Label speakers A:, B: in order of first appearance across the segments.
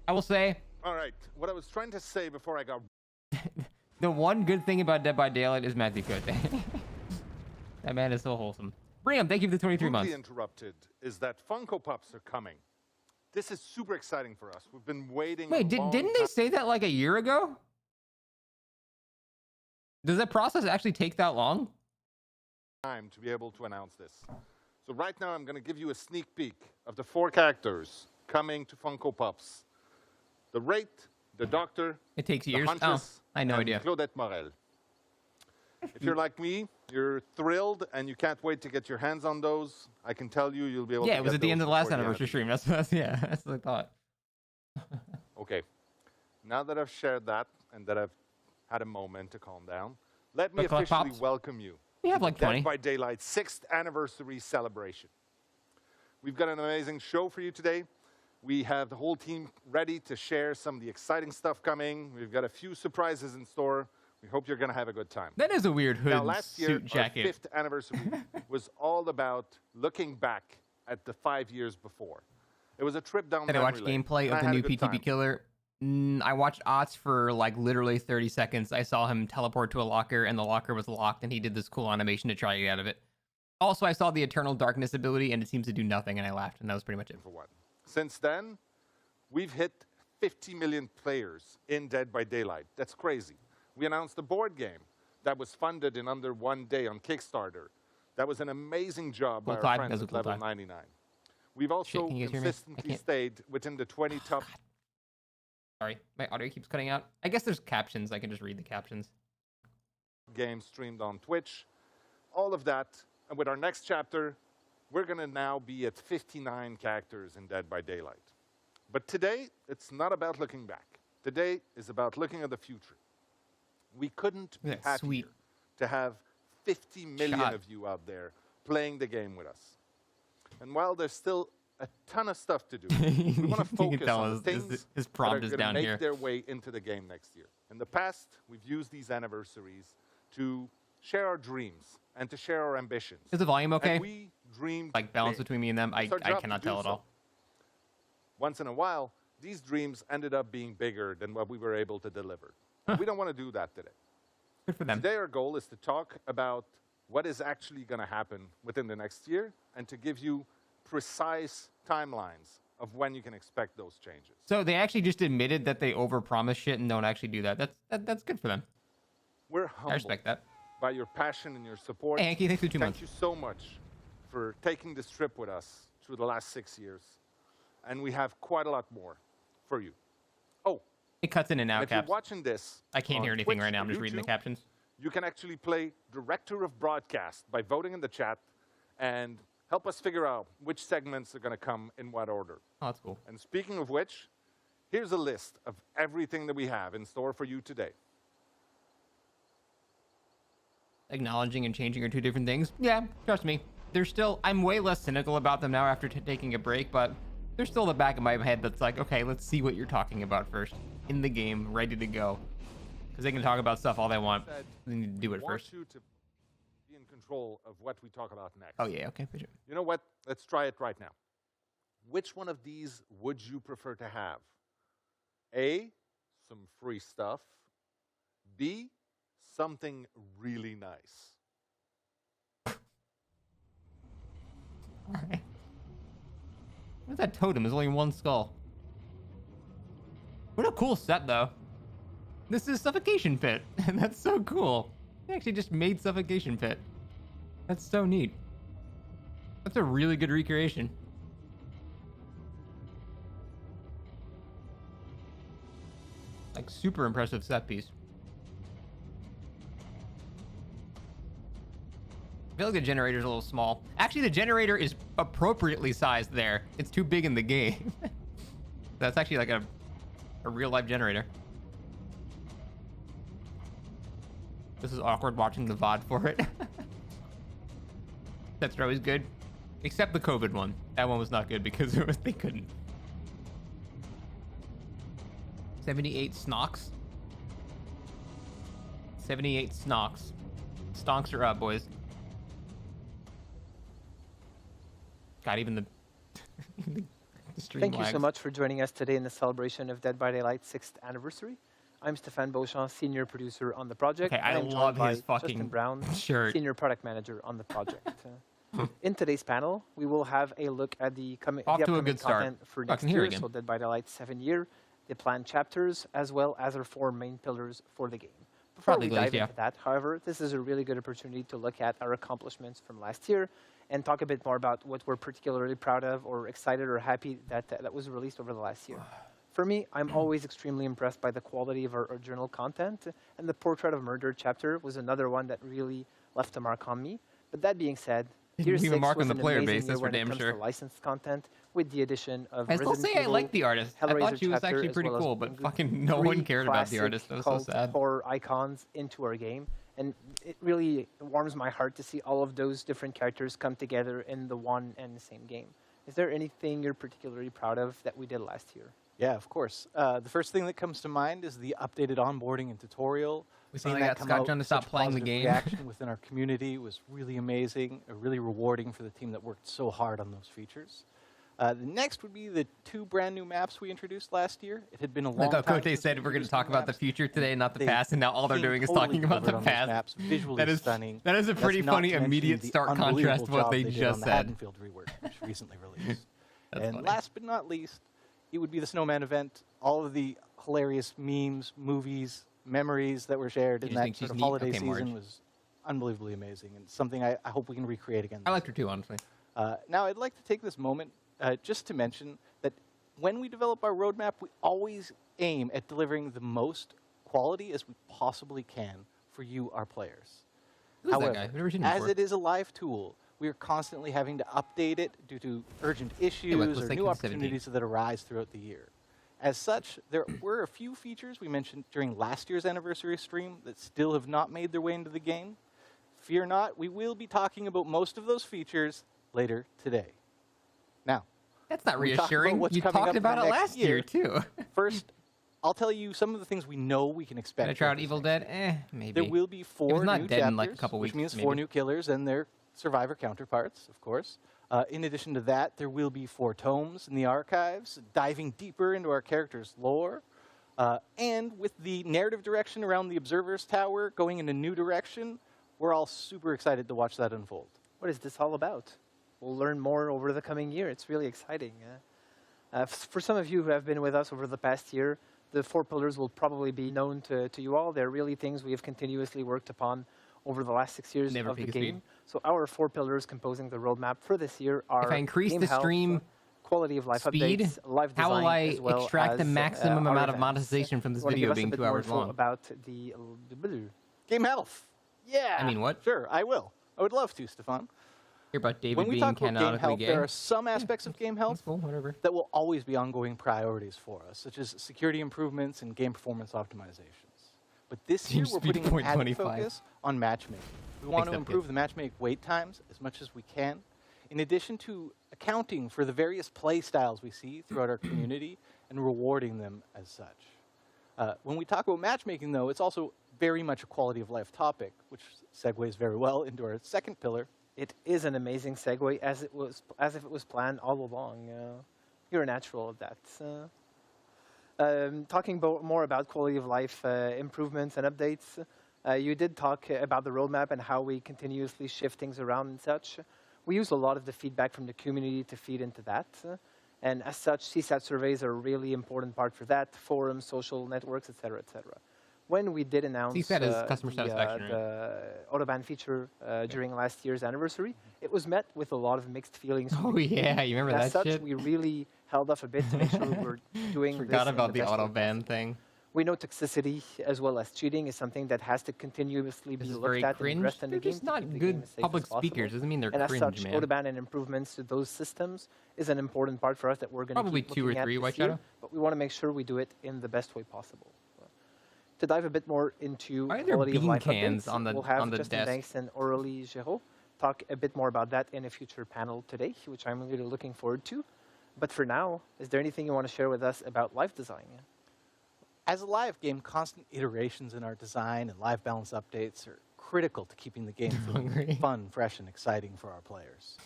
A: I will say,
B: All right. What I was trying to say before I got
A: the one good thing about Dead by Daylight is Matthew Cote. That man is so wholesome. Briam, thank you for the 23 months.
B: interrupted is that Funko Pops are coming. This is super exciting for us. We've been waiting.
A: Wait, didn't they say that like a year ago? Does that process actually take that long?
B: Time to be able to announce this. So right now, I'm going to give you a sneak peek of the 4 characters coming to Funko Pops: the Wraith, the Doctor,
A: It takes
B: the
A: years.
B: Huntress,
A: I had no
B: and
A: idea.
B: Claudette Morel. If you're like me, you're thrilled and you can't wait to get your hands on those. I can tell you, you'll be able to.
A: Yeah, it was
B: get
A: at the end
B: those
A: of the last
B: before
A: anniversary stream. That's what I thought.
B: Okay. Now that I've shared that and that I've had a moment to calm down, let me
A: But collect
B: officially
A: pops?
B: welcome you.
A: We have
B: to the
A: like 20.
B: Dead by Daylight 6th anniversary celebration. We've got an amazing show for you today. We have the whole team ready to share some of the exciting stuff coming. We've got a few surprises in store. We hope you're going to have a good time.
A: That is a weird hood
B: Now, last year,
A: suit jacket.
B: our 5th anniversary was all about looking back at the 5 years before. It was a trip down
A: Did I
B: memory
A: watch
B: lane,
A: gameplay
B: and
A: of
B: I
A: the
B: had a
A: new
B: good
A: PTB
B: time.
A: Killer? I watched Ots for like literally 30 seconds. I saw him teleport to a locker and the locker was locked and he did this cool animation to try to get out of it. Also, I saw the Eternal Darkness ability and it seems to do nothing and I laughed and that was pretty much it.
B: For what? Since then, we've hit 50 million players in Dead by Daylight. That's crazy. We announced a board game that was funded in under 1 day on Kickstarter. That was an amazing job by our friends at Level 99. We've also
A: can you guys hear me?
B: consistently stayed within the 20 top.
A: Sorry, my audio keeps cutting out. I guess there's captions. I can just read the captions.
B: Games streamed on Twitch. All of that. And with our next chapter, we're going to now be at 59 characters in Dead by Daylight. But today, it's not about looking back. Today is about looking at the future. We couldn't be happier to have 50 million of you out there playing the game with us. And while there's still a ton of stuff to do, we want to focus on the things
A: his
B: that
A: prompt
B: are
A: is
B: going
A: down
B: to make
A: here.
B: their way into the game next year. In the past, we've used these anniversaries to share our dreams and to share our ambitions.
A: Is the volume okay?
B: And we dreamed
A: like balance
B: big.
A: between me and them? I
B: It's our job
A: cannot
B: to do
A: tell at
B: so.
A: all.
B: Once in a while, these dreams ended up being bigger than what we were able to deliver. We don't want to do that today.
A: Good for them.
B: Today, our goal is to talk about what is actually going to happen within the next year and to give you precise timelines of when you can expect those changes.
A: So they actually just admitted that they overpromise shit and don't actually do that. That's good for them.
B: We're humbled
A: I respect that.
B: by your passion and your support.
A: Hey, Anki, thanks for 2 months.
B: Thank you so much for taking this trip with us through the last 6 years. And we have quite a lot more for you. Oh,
A: It cuts in and out,
B: if you're
A: Caps.
B: watching this,
A: I can't hear
B: on
A: anything
B: Twitch
A: right now.
B: or
A: I'm just reading the
B: YouTube,
A: captions.
B: you can actually play Director of Broadcast by voting in the chat and help us figure out which segments are going to come in what order.
A: Oh, that's cool.
B: And speaking of which, here's a list of everything that we have in store for you today.
A: Acknowledging and changing are two different things. Yeah, trust me. They're still, I'm way less cynical about them now after taking a break, but they're still in the back of my head that's like, okay, let's see what you're talking about first. In the game, ready to go. Because they can talk about stuff all they want. They need to do it first.
B: I want you to be in control of what we talk about next.
A: Oh, yeah, okay, for sure.
B: You know what? Let's try it right now. Which one of these would you prefer to have? A, some free stuff. B, something really nice.
A: All right. What's that totem? There's only one skull. What a cool set, though. This is Suffocation Pit, and that's so cool. They actually just made Suffocation Pit. That's so neat. That's a really good recreation. Like, super impressive set piece. I feel like the generator's a little small. Actually, the generator is appropriately sized there. It's too big in the game. That's actually like a real-life generator. This is awkward watching the VOD for it. That's always good. Except the COVID one. That one was not good because they couldn't. 78 snocks. 78 snocks. Stonks are up, boys. God, even the Stream
C: Thank you so
A: lags.
C: much for joining us today in the celebration of Dead by Daylight's 6th anniversary. I'm Stéphane Beauchamp, senior producer on the project.
A: Okay, I
C: and I'm
A: love
C: joined
A: his
C: by
A: fucking
C: Justin Brown,
A: shirt.
C: senior product manager on the project. In today's panel, we will have a look at the
A: Off to a
C: upcoming
A: good start.
C: content for
A: I
C: next
A: can hear
C: year,
A: again.
C: so Dead by Daylight 7 year, the planned chapters, as well as our 4 main pillars for the game. Before
A: Probably
C: we
A: glitch,
C: dive
A: yeah.
C: into that, however, this is a really good opportunity to look at our accomplishments from last year and talk a bit more about what we're particularly proud of or excited or happy that was released over the last year. For me, I'm always extremely impressed by the quality of our original content, and the Portrait of Murder chapter was another one that really left a mark on me. But that being said,
A: Didn't
C: Year
A: leave a
C: 6
A: mark
C: was
A: on the
C: an
A: player
C: amazing
A: base,
C: year
A: that's for
C: when it
A: damn
C: comes
A: sure.
C: to licensed content, with the addition of
A: I still
C: Resident
A: say I
C: Evil,
A: like the artist. I
C: Hellraiser
A: thought she was
C: chapter,
A: actually
C: as
A: pretty
C: well as
A: cool, but
C: Wingu,
A: fucking no one
C: 3
A: cared about the
C: classic
A: artist. That was so
C: cult
A: sad.
C: horror icons into our game, and it really warms my heart to see all of those different characters come together in the one and the same game. Is there anything you're particularly proud of that we did last year?
D: Yeah, of course. The first thing that comes to mind is the updated onboarding and tutorial.
A: We
D: Seeing
A: finally
D: that
A: got
D: come
A: Scott
D: out
A: John to
D: with
A: stop
D: such
A: playing the
D: positive
A: game.
D: reaction within our community was really amazing, really rewarding for the team that worked so hard on those features. The next would be the 2 brand new maps we introduced last year. It had been a long
A: Like
D: time
A: Cote
D: since
A: said,
D: we
A: we're going to
D: introduced
A: talk
D: new
A: about the
D: maps.
A: future today, not the
D: They
A: past, and now all they're
D: seem
A: doing is
D: totally
A: talking about the
D: delivered on those
A: past.
D: maps, visually
A: That is
D: stunning.
A: that is a
D: That's
A: pretty
D: not
A: funny
D: to mention
A: immediate
D: the
A: stark contrast
D: unbelievable
A: to what
D: job
A: they
D: did
A: just
D: on the
A: said.
D: Haddonfield rework, which recently released.
A: That's
D: And
A: funny.
D: last but not least, it would be the Snowman event. All of the hilarious memes, movies, memories that were shared
A: You
D: in
A: just think
D: that
A: she's
D: sort of
A: neat?
D: holiday
A: Okay, Marge.
D: season was unbelievably amazing, and something I hope we can recreate again.
A: I liked her too, honestly.
D: Now, I'd like to take this moment just to mention that when we develop our roadmap, we always aim at delivering the most quality as we possibly can for you, our players.
A: Who's
D: However,
A: that guy? I've never seen him
D: as
A: before.
D: it is a live tool, we are constantly having to update it due to urgent issues
A: let's
D: or
A: take
D: new
A: it to 17.
D: opportunities that arise throughout the year. As such, there were a few features we mentioned during last year's anniversary stream that still have not made their way into the game. Fear not, we will be talking about most of those features later today. Now,
A: That's not
D: we talked about
A: reassuring.
D: what's
A: You
D: coming
A: talked
D: up in the
A: about it
D: next
A: last year,
D: year.
A: too.
D: first, I'll tell you some of the things we know we can expect.
A: Gonna try out
D: throughout this
A: Evil
D: next
A: Dead?
D: year.
A: Maybe.
D: There will be
A: It
D: 4
A: was not
D: new
A: dead
D: chapters,
A: in like a couple
D: which
A: weeks,
D: means
A: maybe.
D: 4 new killers and their survivor counterparts, of course. In addition to that, there will be 4 tomes in the archives, diving deeper into our characters' lore. And with the narrative direction around the Observer's Tower going in a new direction, we're all super excited to watch that unfold.
C: What is this all about? We'll learn more over the coming year. It's really exciting. For some of you who have been with us over the past year, the 4 pillars will probably be known to you all. They're really things we have continuously worked upon over the last 6 years
A: Never
C: of the
A: peak of speed.
C: game. So our 4 pillars composing the roadmap for this year are
A: If I increase
C: game
A: the
C: health,
A: stream
C: quality of life
A: speed,
C: updates, live design,
A: how will I
C: as well
A: extract the
C: as,
A: maximum
C: our
A: amount of
C: events.
A: monetization from this
C: You wanna
A: video
C: give us a
A: being
C: bit
A: 2
C: more
A: hours
C: info
A: long?
C: about the
D: Game health. Yeah.
A: I mean, what?
D: Sure, I will. I would love to, Stefan.
A: Hear about David
D: When we
A: being
D: talk about game
A: canonically
D: health,
A: gay?
D: there are some aspects of game health
A: That's cool, whatever.
D: that will always be ongoing priorities for us, such as security improvements and game performance optimizations. But this year,
A: Team
D: we're
A: speed
D: putting an added
A: 0.25.
D: focus on matchmaking. We want to
A: Except
D: improve
A: yes.
D: the matchmake wait times as much as we can, in addition to accounting for the various play styles we see throughout our community and rewarding them as such. When we talk about matchmaking, though, it's also very much a quality of life topic, which segues very well into our second pillar.
C: It is an amazing segue, as if it was planned all along. You're a natural at that. Talking more about quality of life improvements and updates, you did talk about the roadmap and how we continuously shift things around and such. We use a lot of the feedback from the community to feed into that. And as such, CSAT surveys are a really important part for that, forums, social networks, et cetera, et cetera. When we did announce
A: CSAT is customer satisfaction, right?
C: the autobahn feature during last year's anniversary, it was met with a lot of mixed feelings. from
A: Oh
C: the community.
A: yeah, you remember
C: As
A: that
C: such,
A: shit?
C: we really held off a bit to make sure we were doing
A: Forgot
C: this
A: about
C: in
A: the
C: best way
A: autoban
C: possible.
A: thing.
C: We know toxicity as well as cheating is something that has to continuously
A: This
C: be
A: is
C: looked
A: very
C: at and
A: cringe.
C: addressed in
A: They're
C: the game
A: just
C: to
A: not
C: keep the
A: good
C: game as safe
A: public
C: as possible.
A: speakers. Doesn't mean they're
C: And as
A: cringe,
C: such,
A: man.
C: autoban and improvements to those systems is an important part for us that we're going to
A: Probably
C: keep
A: 2 or
C: looking at
A: 3,
C: this
A: White
C: year,
A: Shadow.
C: but we want to make sure we do it in the best way possible. To dive a bit more into
A: Why are there
C: quality of
A: bean
C: life
A: cans
C: updates,
A: on the-
C: we'll have
A: on the
C: Justin
A: desk?
C: Banks and Aurélie Géraud talk a bit more about that in a future panel today, which I'm really looking forward to. But for now, is there anything you want to share with us about life design?
D: As a live game, constant iterations in our design and live balance updates are critical to keeping the game feeling
A: Hungry.
D: fun, fresh, and exciting for our players.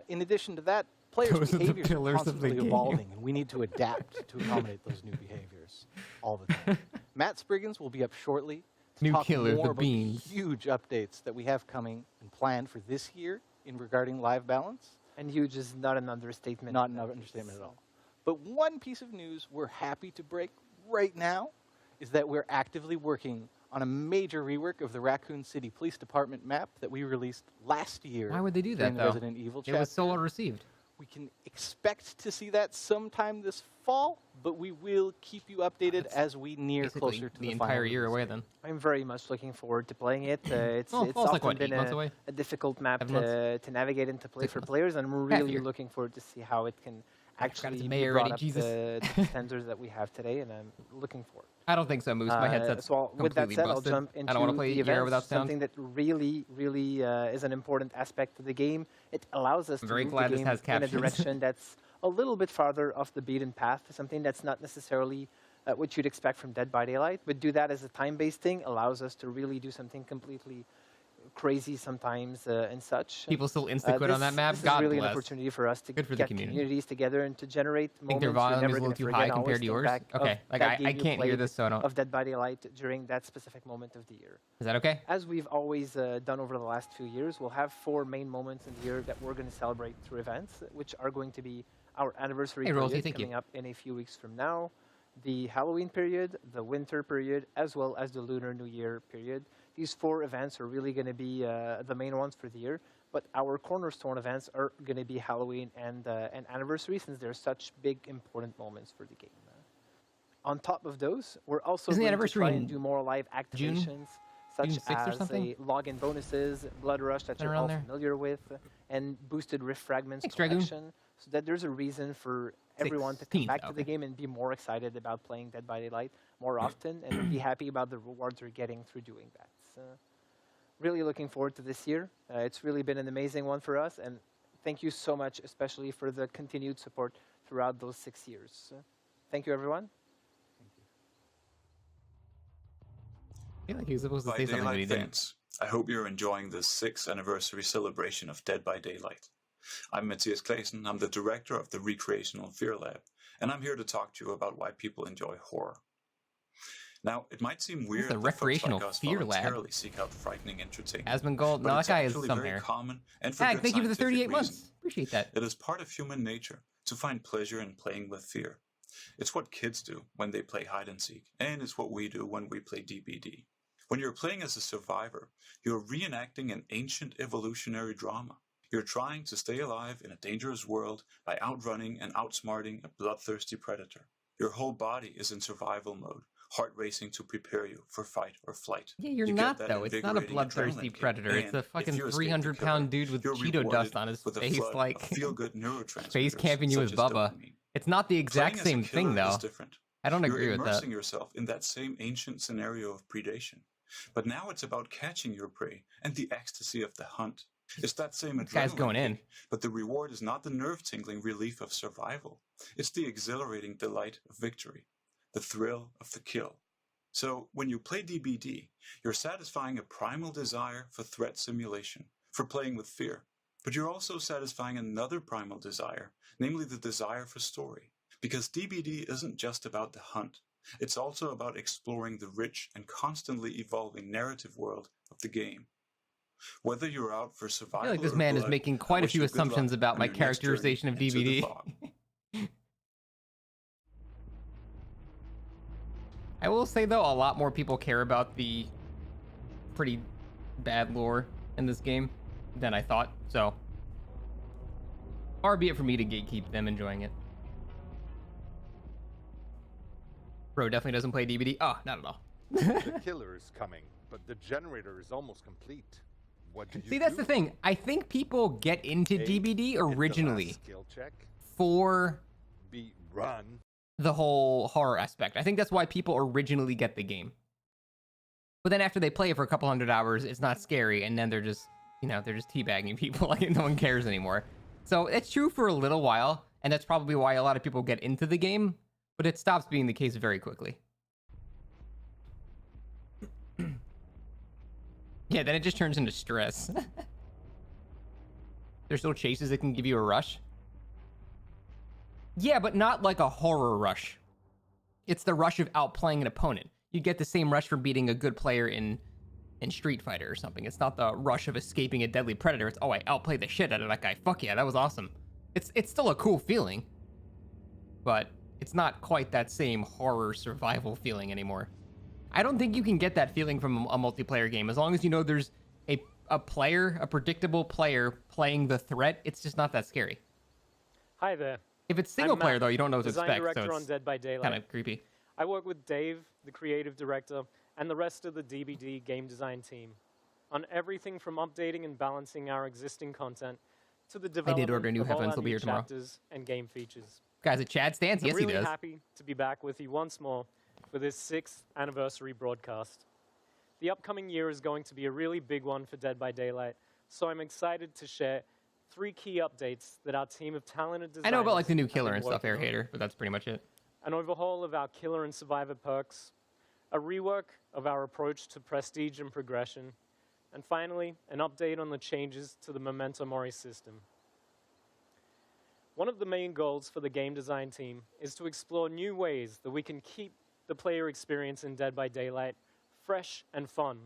D: In addition to that, Players'
A: Those are the
D: behaviors are
A: pillars of the
D: constantly
A: game.
D: evolving, and we need to adapt to accommodate those new behaviors all the time. Matt Spriggans will be up shortly to
A: New
D: talk
A: killer,
D: more
A: the
D: about
A: beans.
D: the huge updates that we have coming and planned for this year in regarding live balance.
C: And huge is not an understatement.
D: Not an understatement at all. But one piece of news we're happy to break right now is that we're actively working on a major rework of the Raccoon City Police Department map that we released last year.
A: Why would they do
D: during
A: that,
D: the
A: though?
D: Resident Evil
A: It was
D: chapter.
A: so well received.
D: We can expect to see that sometime this fall, but we will keep you updated as we near
A: Basically,
D: closer to
A: the
D: the
A: entire
D: final
A: year
D: release
A: away
D: date.
A: then.
C: I'm very much looking forward to playing it. It's
A: Well,
C: it's
A: it's like,
C: often
A: what, 8
C: been
A: months away?
C: a difficult map
A: 7 months?
C: to navigate and to play
A: 6
C: for
A: months.
C: players. I'm
A: Half
C: really
A: year.
C: looking forward to see how it can
A: I forgot
C: actually
A: it's
C: be
A: May
C: brought
A: already,
C: up
A: Jesus.
C: to the standards that we have today, and I'm looking forward.
A: I don't think so, Moose. My headset's
C: So with that
A: completely
C: said, I'll
A: busted.
C: jump into
A: I don't want to play
C: the
A: ER
C: events.
A: without sound.
C: Something that really is an important aspect of the game. It allows us
A: I'm
C: to
A: very
C: move
A: glad
C: the
A: this
C: game
A: has
C: in a
A: captions.
C: direction that's a little bit farther off the beaten path, something that's not necessarily what you'd expect from Dead by Daylight, but do that as a time-based thing allows us to really do something completely crazy sometimes and such.
A: People still insta-quit on that map.
C: This
A: God
C: is really
A: bless.
C: an opportunity for us to
A: Good for the
C: get
A: community.
C: communities together and to generate
A: I think their
C: moments you're
A: volume
C: never
A: is a
C: gonna
A: little too
C: forget.
A: high
C: I always
A: compared to
C: think
A: yours.
C: back of
A: Okay, like
C: that game
A: I
C: you
A: can't hear
C: played
A: this, so I don't.
C: of Dead by Daylight during that specific moment of the year.
A: Is that okay?
C: As we've always done over the last few years, we'll have 4 main moments in the year that we're going to celebrate through events, which are going to be our anniversary
A: Hey, Rosie,
C: period
A: thank you.
C: coming up in a few weeks from now, the Halloween period, the winter period, as well as the Lunar New Year period. These 4 events are really going to be the main ones for the year, but our cornerstone events are going to be Halloween and anniversary, since they're such big, important moments for the game. On top of those, we're also
A: Isn't the
C: going to
A: anniversary
C: try
A: in
C: and do more live
A: June?
C: activations, such
A: June 6th or
C: as
A: something?
C: login bonuses, Blood Rush that
A: Something
C: you're
A: around
C: all
A: there?
C: familiar with, and boosted Rift Fragments
A: Thanks, Dragoon.
C: collection, so that there's a reason for everyone to come
A: 16th,
C: back to the
A: okay.
C: game and be more excited about playing Dead by Daylight more often, and be happy about the rewards they're getting through doing that. So, really looking forward to this year. It's really been an amazing one for us, and thank you so much, especially for the continued support throughout those 6 years. Thank you, everyone.
A: I feel like he was supposed to
E: By
A: say something, but he
E: Daylight
A: didn't.
E: fans, I hope you're enjoying the 6th anniversary celebration of Dead by Daylight. I'm Matthias Claesen, I'm the director of the Recreational Fear Lab, and I'm here to talk to you about why people enjoy horror. Now, it might seem weird
A: the
E: that
A: Recreational
E: folks like us
A: Fear Lab?
E: voluntarily seek out frightening entertainment,
A: Asmongold,
E: but
A: no, that
E: it's
A: guy is
E: actually
A: some
E: very
A: hair.
E: common and for
A: Heck,
E: good
A: thank you for the
E: scientific
A: 38
E: reason.
A: months. Appreciate that.
E: It is part of human nature to find pleasure in playing with fear. It's what kids do when they play hide and seek, and it's what we do when we play DBD. When you're playing as a survivor, you're reenacting an ancient evolutionary drama. You're trying to stay alive in a dangerous world by outrunning and outsmarting a bloodthirsty predator. Your whole body is in survival mode, heart racing to prepare you for fight or flight.
A: Yeah, you're
E: You get
A: not,
E: that
A: though. It's not a
E: invigorating
A: bloodthirsty
E: adrenaline kick,
A: predator. It's
E: and
A: a
E: if
A: fucking
E: you escape the
A: 300-pound
E: killer,
A: dude with
E: you're
A: Cheeto
E: rewarded
A: dust on his
E: with a
A: face,
E: flood
A: like
E: of feel-good neurotransmitters
A: face camping you
E: such
A: with
E: as
A: Bubba.
E: dopamine.
A: It's not the exact
E: Playing as a
A: same thing,
E: killer
A: though.
E: is different.
A: I don't
E: You're
A: agree with that.
E: immersing yourself in that same ancient scenario of predation. But now it's about catching your prey and the ecstasy of the hunt. It's that same
A: This guy's
E: adrenaline
A: going in.
E: kick, but the reward is not the nerve-tingling relief of survival. It's the exhilarating delight of victory, the thrill of the kill. So when you play DBD, you're satisfying a primal desire for threat simulation, for playing with fear. But you're also satisfying another primal desire, namely the desire for story. Because DBD isn't just about the hunt. It's also about exploring the rich and constantly evolving narrative world of the game. Whether you're out for
A: I
E: survival
A: feel like this
E: or
A: man is
E: blood,
A: making
E: I
A: quite a
E: wish
A: few
E: you good luck
A: assumptions about
E: on
A: my
E: your next journey
A: characterization of
E: into the
A: DBD.
E: fog.
A: I will say, though, a lot more people care about the pretty bad lore in this game than I thought, so far be it for me to gatekeep them enjoying it. Bro definitely doesn't play DBD. Oh, not at all.
B: The killer is coming, but the generator is almost complete. What do you
A: See, that's
B: do?
A: the thing. I think people get into
B: A,
A: DBD
B: hit the last
A: originally
B: skill check.
A: for
B: B, run.
A: the whole horror aspect. I think that's why people originally get the game. But then after they play it for a couple hundred hours, it's not scary, and then they're just, they're just teabagging people like no one cares anymore. So it's true for a little while, and that's probably why a lot of people get into the game, but it stops being the case very quickly. Yeah, then it just turns into stress. There's still chases that can give you a rush. Yeah, but not like a horror rush. It's the rush of outplaying an opponent. You get the same rush from beating a good player in Street Fighter or something. It's not the rush of escaping a deadly predator. It's, oh, I outplayed the shit out of that guy. Fuck yeah, that was awesome. It's still a cool feeling, but it's not quite that same horror survival feeling anymore. I don't think you can get that feeling from a multiplayer game. As long as you know there's a player, a predictable player playing the threat, it's just not that scary.
F: Hi there.
A: If it's single
F: I'm
A: player,
F: Matt,
A: though, you don't know what to
F: design
A: expect,
F: director
A: so
F: on
A: it's
F: Dead by Daylight.
A: kind of creepy.
F: I work with Dave, the creative director, and the rest of the DBD game design team on everything from updating and balancing our existing content to the development
A: order new
F: of all
A: headphones.
F: our
A: They'll be
F: new
A: here tomorrow.
F: chapters and game features.
A: Guys, at Chad stands? Yes,
F: I'm really
A: he does.
F: happy to be back with you once more for this 6th anniversary broadcast. The upcoming year is going to be a really big one for Dead by Daylight, so I'm excited to share 3 key updates that our team of talented designers
A: I know about like the new
F: have
A: killer
F: been
A: and stuff,
F: working
A: Air
F: on.
A: Hater, but that's pretty much it.
F: An overhaul of our killer and survivor perks, a rework of our approach to prestige and progression, and finally, an update on the changes to the Memento Mori system. One of the main goals for the game design team is to explore new ways that we can keep the player experience in Dead by Daylight fresh and fun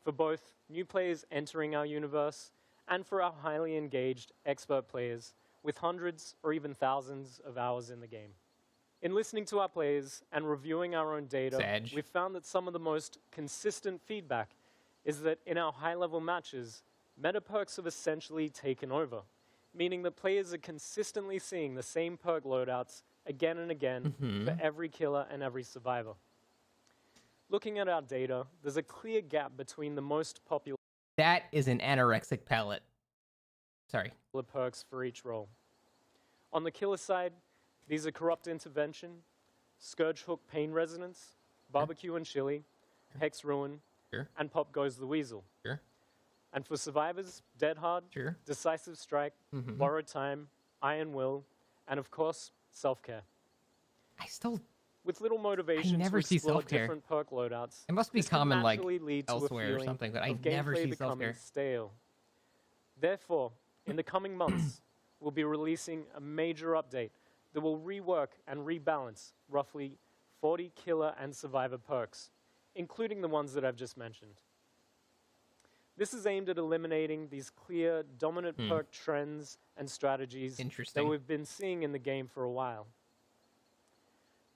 F: for both new players entering our universe and for our highly engaged expert players with hundreds or even thousands of hours in the game. In listening to our players and reviewing our own data,
A: Sag.
F: we've found that some of the most consistent feedback is that in our high-level matches, meta perks have essentially taken over, meaning that players are consistently seeing the same perk loadouts again and again for every killer and every survivor. Looking at our data, there's a clear gap between the most popular
A: That is an anorexic palette. Sorry.
F: perks for each role. On the killer side, these are Corrupt Intervention, Scourge Hook Pain Resonance, Barbecue and Chili, Hex Ruin,
A: Sure.
F: and Pop Goes the Weasel.
A: Sure.
F: And for survivors, Dead Hard,
A: Sure.
F: Decisive Strike, Borrowed Time, Iron Will, and of course, Self-Care.
A: I still...
F: With little motivation
A: never
F: to
A: see
F: explore
A: self-care.
F: different perk loadouts,
A: It must be
F: this can
A: common, like,
F: naturally lead to a
A: elsewhere or
F: feeling
A: something, but I
F: of
A: never
F: gameplay
A: see
F: becoming
A: self-care.
F: stale. Therefore, in the coming months, we'll be releasing a major update that will rework and rebalance roughly 40 killer and survivor perks, including the ones that I've just mentioned. This is aimed at eliminating these clear, dominant perk trends and strategies that
A: Interesting.
F: we've been seeing in the game for a while.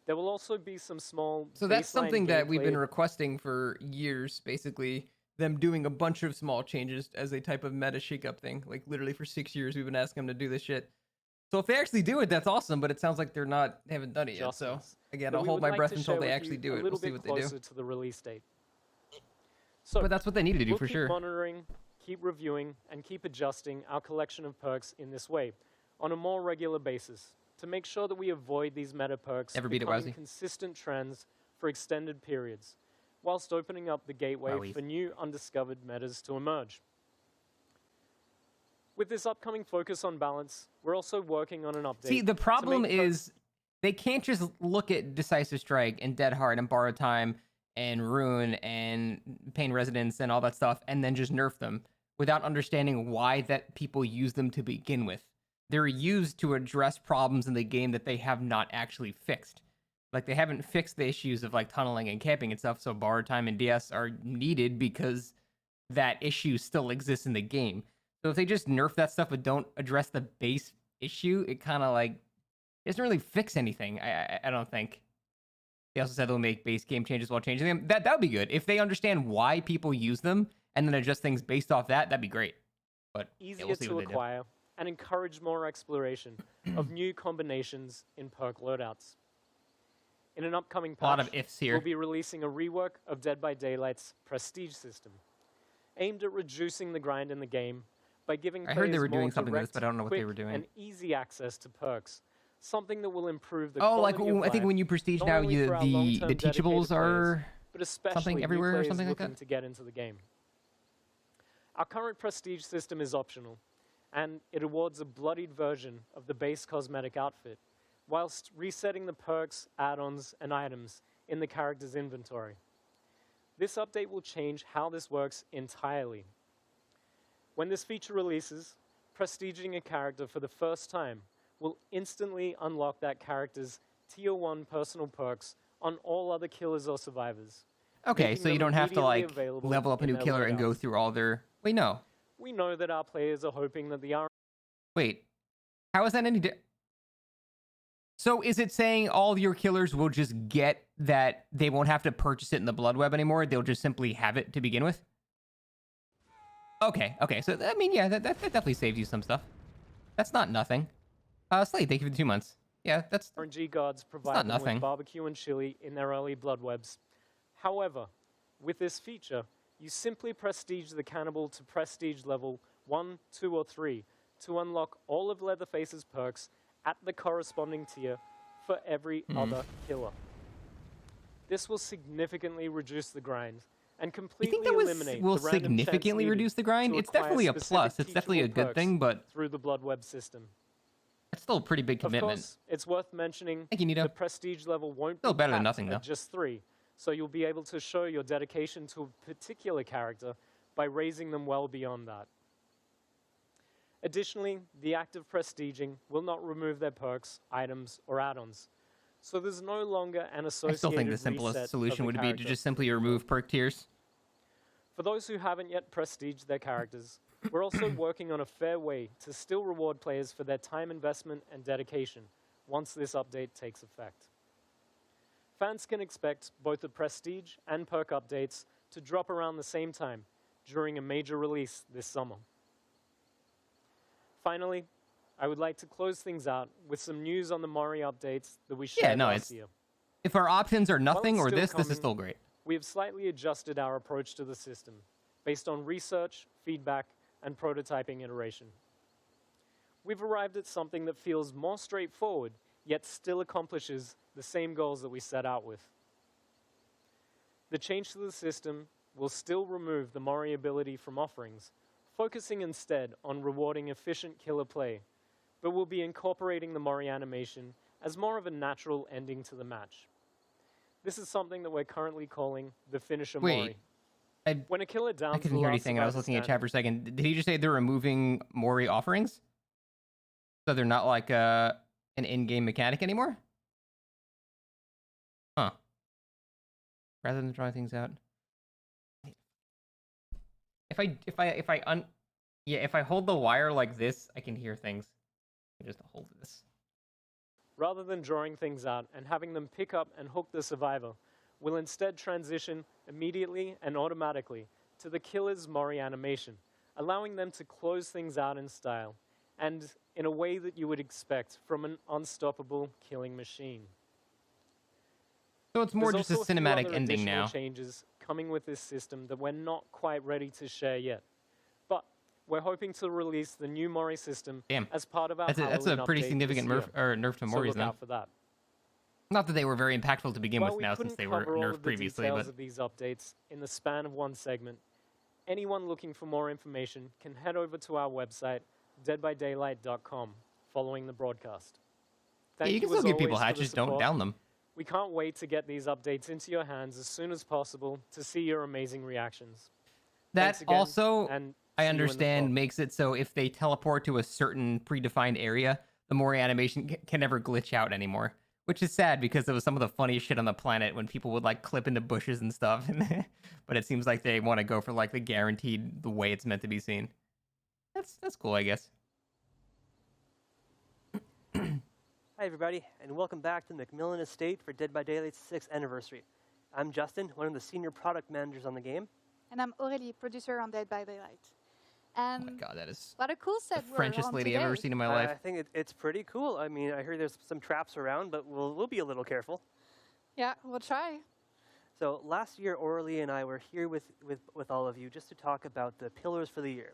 F: There will also be some small
A: So that's
F: baseline
A: something that we've been
F: gameplay-
A: requesting for years, basically. Them doing a bunch of small changes as a type of meta shakeup thing. Like, literally for 6 years, we've been asking them to do this shit. So if they actually do it, that's awesome, but it sounds like they haven't done it yet. So,
F: adjustments
A: again,
F: that
A: I'll
F: we
A: hold
F: would
A: my
F: like
A: breath
F: to
A: until
F: share
A: they
F: with
A: actually
F: you
A: do
F: a
A: it. We'll
F: little
A: see
F: bit
A: what they do.
F: closer to the release date. So
A: But that's what they need to do
F: we'll
A: for
F: keep
A: sure.
F: monitoring, keep reviewing, and keep adjusting our collection of perks in this way on a more regular basis to make sure that we avoid these meta perks
A: Never beat it,
F: becoming
A: Wowzy.
F: consistent trends for extended periods, whilst opening up the gateway
A: Wowies.
F: for new undiscovered metas to emerge. With this upcoming focus on balance, we're also working on an update.
A: See, the
F: to
A: problem
F: make perks
A: is they can't just look at Decisive Strike and Dead Hard and Borrowed Time and Ruin and Pain Resonance and all that stuff and then just nerf them without understanding why that people use them to begin with. They're used to address problems in the game that they have not actually fixed. Like, they haven't fixed the issues of, like, tunneling and camping and stuff, so Borrowed Time and DS are needed because that issue still exists in the game. So if they just nerf that stuff but don't address the base issue, it kind of, like, it doesn't really fix anything, I don't think. They also said they'll make base game changes while changing them. That would be good. If they understand why people use them and then adjust things based off that, that'd be great. But yeah,
F: easier
A: we'll see
F: to
A: what they do.
F: acquire, and encourage more exploration of new combinations in perk loadouts. In an upcoming patch,
A: A lot of ifs here.
F: we'll be releasing a rework of Dead by Daylight's prestige system, aimed at reducing the grind in the game by giving
A: I heard they
F: players
A: were doing
F: more
A: something with this,
F: direct,
A: but I don't know what they
F: quick,
A: were doing.
F: and easy access to perks, something that will improve the
A: Oh, like,
F: quality of
A: I think
F: life,
A: when you prestige
F: not
A: now,
F: only for our
A: the
F: long-term dedicated
A: teachables
F: players,
A: are...
F: but especially new
A: everywhere or
F: players
A: something like
F: looking
A: that?
F: to get into the game. Our current prestige system is optional, and it awards a bloodied version of the base cosmetic outfit, whilst resetting the perks, add-ons, and items in the character's inventory. This update will change how this works entirely. When this feature releases, prestiging a character for the first time will instantly unlock that character's Tier 1 personal perks on all other killers or survivors.
A: Okay,
F: making
A: so you
F: them
A: don't have to
F: immediately
A: like
F: available
A: level up a
F: in
A: new
F: their
A: killer and go
F: loadouts.
A: through all their. Wait, no.
F: We know that our players are hoping that the
A: Wait, how is that any? So is it saying all your killers will just get that they won't have to purchase it in the Blood Web anymore? They'll just simply have it to begin with? Okay, okay. So, I mean, yeah, that definitely saves you some stuff. That's not nothing. Slade, thank you for the 2 months. Yeah, that's...
F: RNG gods provide them
A: nothing.
F: with barbecue and chili in their early blood webs. However, with this feature, you simply prestige the cannibal to prestige level 1, 2, or 3 to unlock all of Leatherface's perks at the corresponding tier for every other killer. This will significantly reduce the grind and
A: You
F: completely
A: think that
F: eliminate
A: will
F: the random chance
A: significantly
F: needed
A: reduce the grind?
F: to
A: It's
F: acquire
A: definitely a
F: specific
A: plus. It's definitely a
F: teachable
A: good thing,
F: perks
A: but
F: through the blood web system.
A: it's still a pretty big
F: Of
A: commitment.
F: course, it's worth mentioning
A: Thank you, Nito.
F: the prestige level won't
A: Still
F: be
A: better than
F: capped
A: nothing,
F: at
A: though.
F: just 3, so you'll be able to show your dedication to a particular character by raising them well beyond that. Additionally, the act of prestiging will not remove their perks, items, or add-ons, so there's no longer an
A: I
F: associated
A: still think the
F: reset
A: simplest
F: of
A: solution
F: the
A: would be to
F: character.
A: just simply remove perk tiers.
F: For those who haven't yet prestiged their characters, we're also working on a fair way to still reward players for their time investment and dedication once this update takes effect. Fans can expect both the prestige and perk updates to drop around the same time during a major release this summer. Finally, I would like to close things out with some news on the Mori updates that we shared last year.
A: If our options are nothing
F: While
A: or
F: it's
A: this,
F: still
A: this is
F: coming,
A: still great.
F: We have slightly adjusted our approach to the system based on research, feedback, and prototyping iteration. We've arrived at something that feels more straightforward, yet still accomplishes the same goals that we set out with. The change to the system will still remove the Mori ability from offerings, focusing instead on rewarding efficient killer play, but will be incorporating the Mori animation as more of a natural ending to the match. This is something that we're currently calling the finisher Mori. When a killer downs
A: I couldn't
F: the
A: hear
F: last
A: anything, and I was
F: survivor
A: looking at chat
F: standing,
A: for a second. Did he just say they're removing Mori offerings? So they're not like an in-game mechanic anymore? Huh. Rather than drawing things out. If I hold the wire like this, I can hear things. I just hold this.
F: rather than drawing things out and having them pick up and hook the survivor, will instead transition immediately and automatically to the killer's Mori animation, allowing them to close things out in style and in a way that you would expect from an unstoppable killing machine.
A: So it's more
F: There's
A: just a
F: also few
A: cinematic
F: other
A: ending
F: additional
A: now.
F: changes coming with this system that we're not quite ready to share yet. But we're hoping to release the new Mori system as part of our
A: That's a
F: Halloween
A: pretty
F: update
A: significant
F: this year.
A: nerf to
F: So
A: Mori's
F: look
A: now.
F: out for that.
A: Not that they were very impactful to begin
F: While
A: with
F: we
A: now,
F: couldn't
A: since they were
F: cover all
A: nerfed
F: of the
A: previously,
F: details
A: but
F: of these updates in the span of one segment, anyone looking for more information can head over to our website, deadbydaylight.com, following the broadcast.
A: yeah,
F: Thank
A: you can
F: as
A: still give people
F: always for the
A: hatches, don't
F: support.
A: down them.
F: We can't wait to get these updates into your hands as soon as possible to see your amazing reactions.
A: That
F: Thanks again,
A: also,
F: and
A: I
F: see you in the
A: understand,
F: pod.
A: makes it so if they teleport to a certain predefined area, the Mori animation can never glitch out anymore. Which is sad because it was some of the funniest shit on the planet when people would like clip into bushes and stuff. But it seems like they want to go for like the guaranteed the way it's meant to be seen. That's cool, I guess.
G: Hi, everybody, and welcome back to McMillan Estate for Dead by Daylight's 6th anniversary. I'm Justin, one of the senior product managers on the game.
H: And I'm Aurélie, producer on Dead by Daylight.
A: Oh my god, that is
H: What a cool
A: the
H: set we're
A: Frenchest
H: on
A: lady I've ever
H: today.
A: seen in my life.
G: I think it's pretty cool. I mean, I hear there's some traps around, but we'll be a little careful.
H: Yeah, we'll try.
G: So last year, Aurélie and I were here with all of you just to talk about the pillars for the year.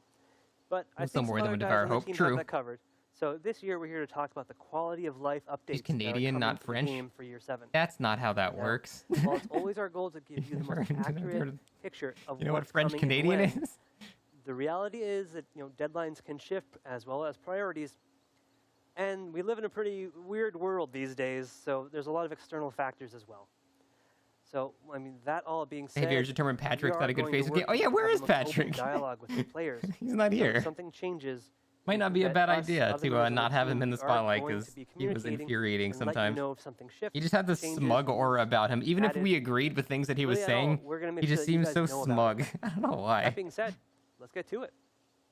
G: But I
A: Still
G: think
A: more
G: some
A: than
G: other
A: would
G: guys
A: devour
G: on the
A: hope.
G: team
A: True.
G: have that covered. So this year, we're here to talk about the quality of life updates.
A: She's
G: that are
A: Canadian,
G: coming
A: not
G: to the
A: French.
G: game for year 7.
A: That's not how that
G: No.
A: works.
G: While it's always our goal to give you the most accurate picture of
A: You know what
G: what's
A: French
G: coming and
A: Canadian
G: when,
A: is?
G: the reality is that deadlines can shift as well as priorities, and we live in a pretty weird world these days. So there's a lot of external factors as well. So I mean, that all being said,
A: Have you ever determined Patrick's
G: we
A: not
G: are
A: a good
G: going to
A: face of game?
G: work
A: Oh yeah,
G: to
A: where
G: have
A: is
G: the most open
A: Patrick?
G: dialogue with the players.
A: He's not
G: So
A: here.
G: if something changes,
A: Might not
G: can
A: be a
G: bet
A: bad
G: us,
A: idea
G: other
A: to
G: members of
A: not have him
G: team,
A: in the
G: we are
A: spotlight
G: going
A: because
G: to be
A: he was
G: communicating
A: infuriating
G: and let you
A: sometimes.
G: know if something shifts,
A: He just had this
G: changes,
A: smug aura about him. Even if
G: added.
A: we agreed with things that he was
G: Really at all,
A: saying,
G: we're gonna make
A: he
G: sure
A: just
G: that you
A: seems
G: guys
A: so
G: know about
A: smug.
G: it.
A: I don't know why.
G: That being said, let's get to it.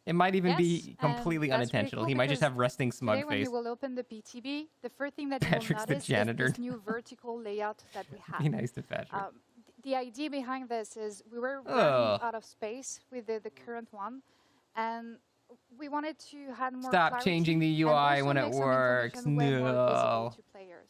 A: It might even
H: Yes,
A: be
H: and
A: completely
H: that's really
A: unintentional.
H: cool
A: He might just
H: because
A: have resting smug
H: Today, when
A: face.
H: you will open the PTB, the first thing that you
A: Patrick's
H: will
A: the
H: notice
A: janitor.
H: is this new vertical layout that we have.
A: Be nice to Patrick.
H: The idea behind this is we were running
A: Ugh.
H: out of space with the current one, and we wanted to have more
A: Stop
H: clarity
A: changing the
H: and
A: UI
H: also
A: when it
H: make some
A: works.
H: information way more
A: No.
H: visible to players.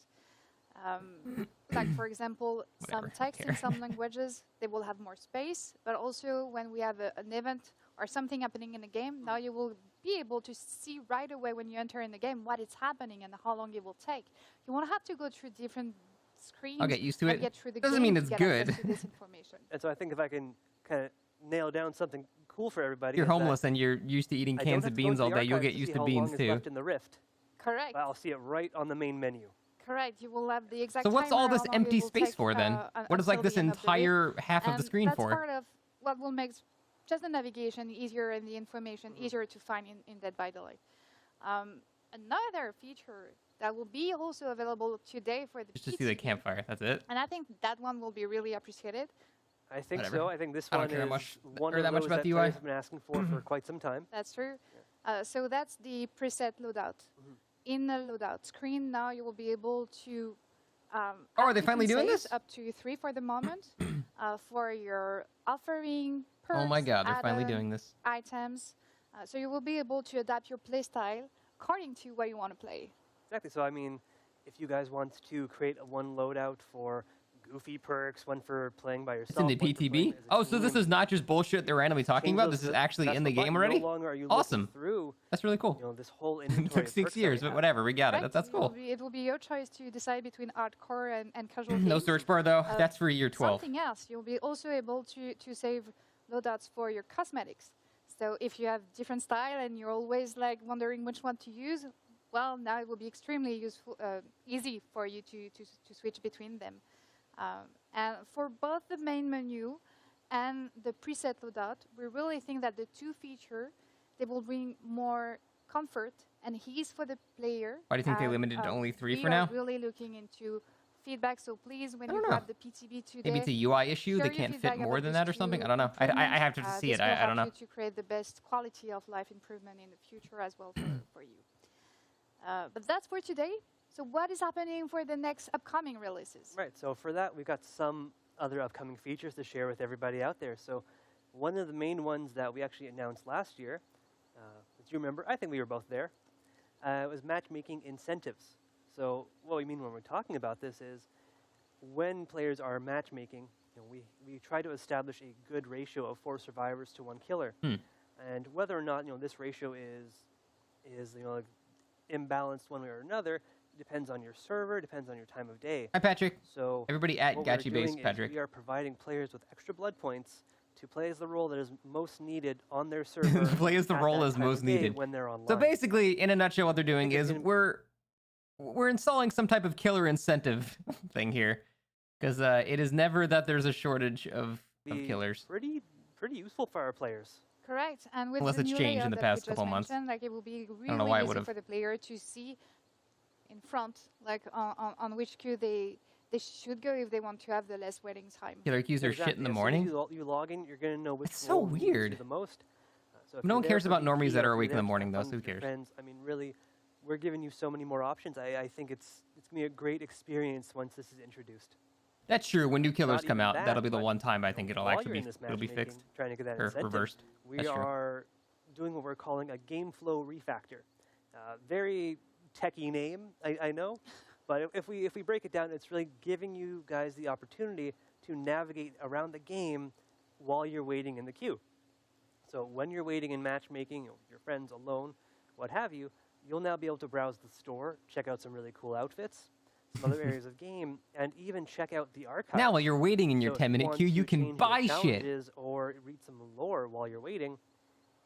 H: Like, for example, some
A: Whatever, I
H: text in
A: care.
H: some languages, they will have more space, but also when we have an event or something happening in the game, now you will be able to see right away when you enter in the game what is happening and how long it will take. You won't have to go through different screens
A: I'll get used to
H: and
A: it.
H: get through the
A: Doesn't
H: game
A: mean
H: to
A: it's
H: get
A: good.
H: access to this information.
G: And so I think if I can kind of nail down something cool for everybody.
A: You're
G: is that
A: homeless and you're used to eating
G: I don't
A: cans
G: have
A: of
G: to go
A: beans
G: into
A: all
G: the
A: day. You'll
G: archives
A: get
G: to
A: used
G: see
A: to
G: how
A: beans
G: long is
A: too.
G: left in the rift.
H: Correct.
G: But I'll see it right on the main menu.
H: Correct. You will have the exact
A: So what's all
H: timer,
A: this
H: how long it
A: empty
H: will
A: space
H: take,
A: for then? What is like
H: until
A: this
H: the end of the
A: entire half of the
H: And
A: screen
H: that's
A: for?
H: part of what will make just the navigation easier and the information easier to find in Dead by Daylight. Another feature that will be also available today for the
A: Just to see the
H: PTB,
A: campfire. That's it.
H: and I think that one will be really appreciated.
G: I think
A: Whatever.
G: so. I think this
A: I don't
G: one
A: care
G: is
A: much-
G: one
A: or
G: of
A: that much
G: those
A: about
G: that
A: the UI.
G: players have been asking for quite some time.
H: That's true. So that's the preset loadout. In the loadout screen now, you will be able to.
A: Oh, are
H: add
A: they finally
H: different
A: doing
H: saves,
A: this?
H: Up to 3 for the moment. For your offering,
A: Oh my
H: perks,
A: god, they're finally
H: add-on
A: doing this.
H: items. So you will be able to adapt your playstyle according to what you want to play.
G: Exactly. So I mean, if you guys want to create one loadout for goofy perks, one for playing by yourself,
A: It's in the
G: one for playing
A: PTB?
G: as a
A: Oh, so this
G: team,
A: is not just bullshit they're randomly talking
G: change
A: about.
G: those
A: This is
G: to
A: actually
G: press
A: in the
G: button.
A: game already?
G: No longer are you
A: Awesome.
G: looking through,
A: That's really cool.
G: you know, this whole
A: It
G: inventory
A: took
G: of
A: 6
G: perks that
A: years,
G: we
A: but
G: have.
A: whatever. We got it.
H: Right?
A: That's cool.
H: It will be your choice to decide between hardcore and casual
A: No
H: games.
A: search bar though. That's for year 12.
H: Something else, you'll be also able to save loadouts for your cosmetics. So if you have different style and you're always like wondering which one to use, well, now it will be extremely useful, easy for you to switch between them. And for both the main menu and the preset loadout, we really think that the two features, they will bring more comfort and ease for the player.
A: Why do you think they
H: And,
A: limited to only 3
H: we
A: for
H: are
A: now?
H: really looking into feedback, so please, when
A: I
H: you
A: don't know.
H: grab the PTB today,
A: Maybe it's a UI issue.
H: share
A: They
H: your
A: can't
H: feedback
A: fit more
H: about
A: than
H: these
A: that or something.
H: two
A: I don't know. I
H: improvements.
A: have to see
H: This
A: it.
H: will
A: I don't
H: help
A: know.
H: you to create the best quality of life improvement in the future as well for you. But that's for today. So what is happening for the next upcoming releases?
G: Right. So for that, we've got some other upcoming features to share with everybody out there. So one of the main ones that we actually announced last year, as you remember, I think we were both there, was matchmaking incentives. So what we mean when we're talking about this is when players are matchmaking, you know, we try to establish a good ratio of 4 survivors to 1 killer. And whether or not, you know, this ratio is you know, like, imbalanced one way or another depends on your server, depends on your time of day.
A: Hi, Patrick.
G: So
A: Everybody at
G: what we're
A: Gachi Base,
G: doing is
A: Patrick.
G: we are providing players with extra blood points to play as the role that is most needed on their server.
A: Play as the
G: at
A: role
G: that
A: as
G: time of
A: most
G: day
A: needed.
G: when they're online.
A: So basically, in a nutshell, what they're doing
G: think
A: is
G: it's
A: we're installing some type of killer incentive thing here, because it is never that there's a shortage of
G: Be
A: killers.
G: pretty useful for our players.
H: Correct. And with
A: Unless
H: the
A: it's
H: new
A: changed
H: layout
A: in the
H: that
A: past
H: we just
A: couple months.
H: mentioned, like it will be
A: don't know
H: really
A: why it
H: easy
A: would've.
H: for the player to see in front, like on which queue they should go if they want to have the less waiting time.
A: Killer queues are shit in the morning.
G: As soon as you log in, you're going to know which
A: It's so
G: role needs you
A: weird.
G: the most. So if
A: No
G: you're
A: one
G: there
A: cares
G: for
A: about
G: VP,
A: normies that
G: or
A: are
G: if
A: awake
G: you're
A: in the
G: there to
A: morning,
G: have
A: though,
G: fun
A: so who
G: with your
A: cares?
G: Friends, I mean, really, we're giving you so many more options. I think it's going to be a great experience once this is introduced.
A: That's true. When new killers
G: Not
A: come
G: even
A: out,
G: that,
A: that'll be the
G: but,
A: one time I think it'll
G: while
A: actually
G: you're
A: be
G: in this
A: it'll be
G: matchmaking,
A: fixed
G: trying to get that
A: or
G: incentive,
A: reversed.
G: we
A: That's true.
G: are doing what we're calling a game flow refactor. Very techie name, I know, but if we break it down, it's really giving you guys the opportunity to navigate around the game while you're waiting in the queue. So when you're waiting in matchmaking, your friends alone, what have you, you'll now be able to browse the store, check out some really cool outfits, some other areas of game, and even check out the archive.
A: Now, while you're waiting in your
G: So if
A: 10-minute
G: want
A: queue,
G: to
A: you can
G: change your
A: buy shit.
G: challenges or read some lore while you're waiting,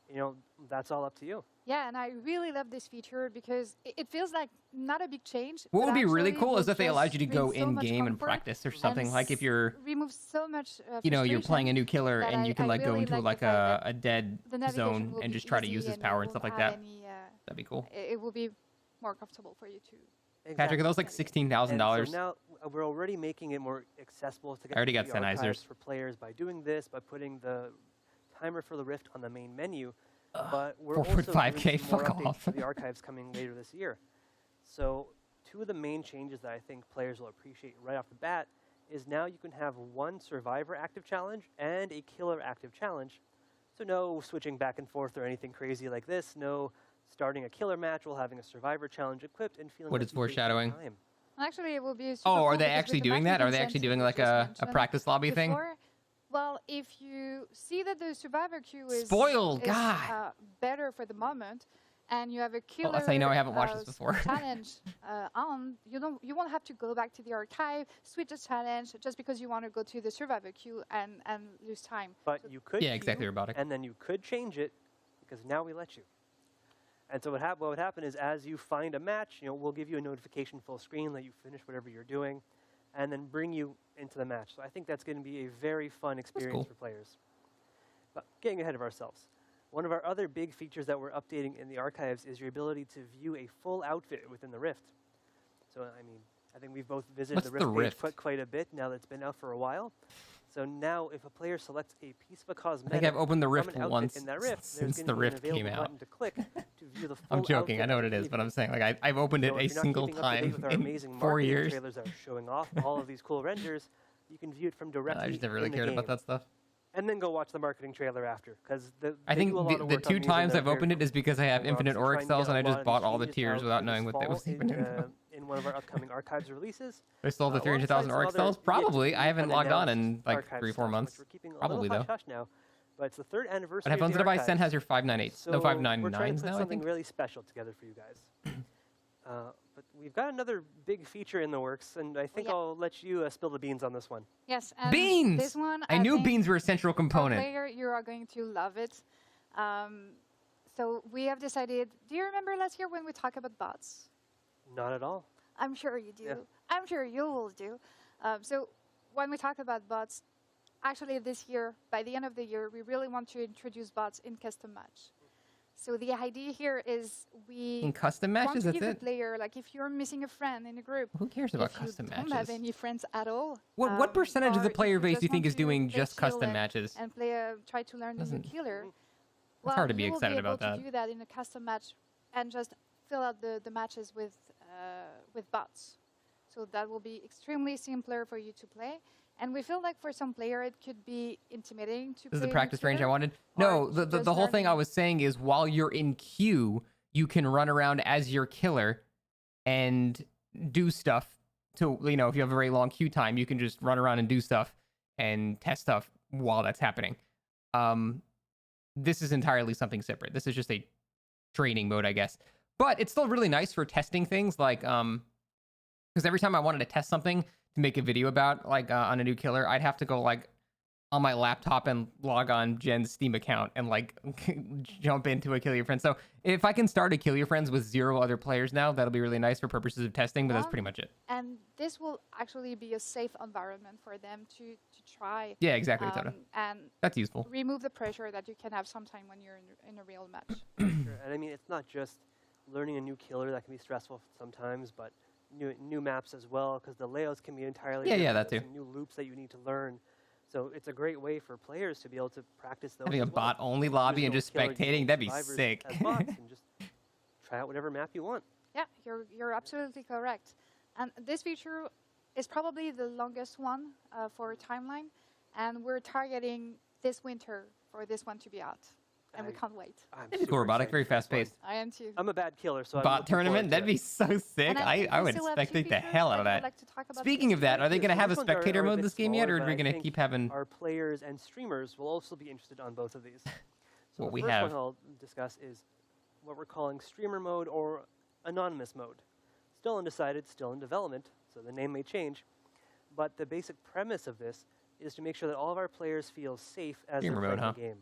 G: you know, that's all up to you.
H: Yeah, and I really love this feature because it feels like not a big change.
A: What
H: but
A: would be really
H: actually
A: cool
H: will
A: is if they allowed
H: just
A: you to
H: bring
A: go
H: so much
A: in-game and
H: comfort
A: practice or
H: and
A: something. Like if you're,
H: remove so much
A: you know, you're playing a
H: frustration
A: new killer
H: that
A: and you can
H: I
A: like go
H: really
A: into
H: like
A: like
H: the fact
A: a dead
H: the navigation
A: zone
H: will
A: and
H: be
A: just try to
H: easy
A: use his
H: and
A: power
H: you
A: and stuff
H: won't
A: like
H: have
A: that.
H: any,
A: That'd be cool.
H: it will be more comfortable for you to.
A: Patrick, are those like $16,000?
G: So now we're already making it more accessible to get
A: I already got
G: the archives
A: Sennheisers.
G: for players by doing this, by putting the timer for the Rift on the main menu. But we're also doing
A: 4.5K,
G: some more
A: fuck
G: updates
A: off.
G: to the archives coming later this year. So 2 of the main changes that I think players will appreciate right off the bat is now you can have 1 survivor active challenge and a killer active challenge. So no switching back and forth or anything crazy like this. No starting a killer match while having a survivor challenge equipped and feeling
A: What
G: like
A: is
G: you wasted
A: foreshadowing?
G: time.
H: Actually, it will be. Super
A: Oh,
H: cool
A: are they
H: because
A: actually
H: with the
A: doing that? Are they
H: matching
A: actually
H: consent
A: doing
H: you
A: like
H: just
A: a
H: mentioned
A: practice lobby thing?
H: before, well, if you see that the survivor queue is
A: Spoiled,
H: is,
A: God.
H: better for the moment, and you have a killer
A: Well, that's how you know I haven't watched this before.
H: challenge on, you won't have to go back to the archive, switch the challenge just because you want to go to the survivor queue and lose time.
G: But you could
A: Yeah, exactly,
G: queue,
A: robotic.
G: and then you could change it because now we let you. And so what would happen is as you find a match, we'll give you a notification full screen that you finished whatever you're doing, and then bring you into the match. So I think that's going to be a very fun experience
A: cool.
G: for players. But getting ahead of ourselves, one of our other big features that we're updating in the archives is your ability to view a full outfit within the Rift. So I think we've both visited
A: What's
G: the
A: the
G: Rift page
A: Rift?
G: quite a bit now that it's been out for a while. So now, if a player selects a piece of a
A: I
G: cosmetic,
A: think I've opened the
G: from
A: Rift
G: an outfit
A: once
G: in that Rift,
A: since
G: there's
A: the
G: gonna be an
A: Rift came
G: available
A: out.
G: button to click to view the full
A: I'm joking. I
G: outfit
A: know
G: of
A: what
G: the
A: it is, but
G: preview.
A: I'm saying like I've opened it
G: So
A: a
G: if you're not
A: single
G: keeping up to date
A: time
G: with our
A: in
G: amazing
A: 4
G: marketing
A: years.
G: trailers that are showing off all of these cool renders, you can view it from directly
A: I just never really
G: in the
A: cared
G: game.
A: about that stuff.
G: And then go watch the marketing trailer after, because
A: I think the 2 times I've opened it is because I have
G: We're
A: infinite
G: obviously
A: auric
G: trying to
A: cells
G: get
A: and I
G: a lot
A: just
G: of
A: bought
G: these
A: all the
G: changes
A: tiers
G: out
A: without
G: this
A: knowing what they
G: fall
A: was even doing.
G: in one of our upcoming archives releases.
A: I still have the 300,000
G: alongside
A: auric
G: some other
A: cells? Probably. I haven't logged on
G: unannounced
A: in like
G: archive
A: 3 or 4
G: stuff, which
A: months.
G: we're keeping a
A: Probably
G: little
A: though.
G: hush-hush now, but it's the 3rd anniversary
A: What headphones
G: of
A: did
G: the
A: I buy?
G: archives.
A: Sennheiser 598s.
G: So
A: No,
G: we're trying to
A: 599s
G: put
A: now, I
G: something
A: think.
G: really special together for you guys. But we've got another big feature in the works, and I think
H: yeah.
G: I'll let you spill the beans on this one.
H: Yes, and
A: Beans!
H: This one,
A: I knew
H: think
A: beans were a central
H: for
A: component.
H: player, you are going to love it. So we have decided. Do you remember last year when we talked about bots?
G: Not at all.
H: I'm sure you do.
G: Yeah.
H: I'm sure you will do. So when we talk about bots, actually this year, by the end of the year, we really want to introduce bots in custom match. So the idea here is we
A: In custom
H: want
A: matches,
H: to
A: that's
H: give the
A: it?
H: player, like if you're missing a friend in a group,
A: Who cares about
H: if you
A: custom
H: don't have
A: matches?
H: any friends at all.
A: What percentage of
H: or
A: the
H: if
A: player
H: you
A: base
H: just
A: do you think
H: want
A: is
H: to
A: doing
H: play
A: just
H: chill
A: custom
H: and-
A: matches?
H: and try to learn the new killer?
A: It's hard to be
H: you will
A: excited
H: able
A: about that.
H: to do that in a custom match and just fill out the matches with bots. So that will be extremely simpler for you to play. And we feel like for some player it could be intimidating to
A: This is the
H: play
A: practice range I
H: killer,
A: wanted.
H: or
A: No,
H: to just
A: the whole
H: learn
A: thing
H: the-
A: I was saying is while you're in queue, you can run around as your killer and do stuff to, if you have a very long queue time, you can just run around and do stuff and test stuff while that's happening. This is entirely something separate. This is just a training mode, I guess. But it's still really nice for testing things like, because every time I wanted to test something to make a video about, like on a new killer, I'd have to go like on my laptop and log on Jen's Steam account and like jump into a Kill Your Friends. So if I can start a Kill Your Friends with 0 other players now, that'll be really nice for purposes of testing, but that's pretty much it.
H: And this will actually be a safe environment for them to try.
A: Yeah, exactly, Toto.
H: And
A: That's useful.
H: remove the pressure that you can have sometime when you're in a real match.
G: Sure. And I mean, it's not just learning a new killer that can be stressful sometimes, but new maps as well, because the layouts can be entirely
A: Yeah,
G: different.
A: that too.
G: There's some new loops that you need to learn. So it's a great way for players to be able to practice those.
A: Having a
G: as well.
A: bot-only lobby and
G: Original
A: just
G: killer
A: spectating,
G: using
A: that'd be
G: survivors
A: sick.
G: as bots and just try out whatever map you want.
H: Yeah, you're absolutely correct. And this feature is probably the longest one for timeline, and we're targeting this winter for this one to be out, and we can't wait.
G: I'm
A: Cool
G: super
A: robotic,
G: excited
A: very
G: for this one.
A: fast-paced.
H: I am too.
G: I'm a bad killer, so I'm
A: Bot
G: looking forward
A: tournament?
G: to
A: That'd
G: it.
A: be so sick.
H: And
A: I
H: think we
A: would
H: still have two
A: spectate the
H: features
A: hell
H: that
A: out of
H: I would
A: that.
H: like to talk about
A: Speaking
H: this
A: of that,
H: year.
A: are they going to have a
G: These ones are
A: spectator
G: a
A: mode
G: bit
A: this game yet,
G: smaller,
A: or are
G: but
A: we
G: I
A: going to
G: think
A: keep having...
G: Our players and streamers will also be interested on both of these. So
A: What
G: the
A: we
G: first
A: have.
G: one I'll discuss is what we're calling streamer mode or anonymous mode. Still undecided, still in development, so the name may change. But the basic premise of this is to make sure that all of our players feel safe as
A: Streamer
G: they're
A: mode,
G: playing
A: huh?
G: the game.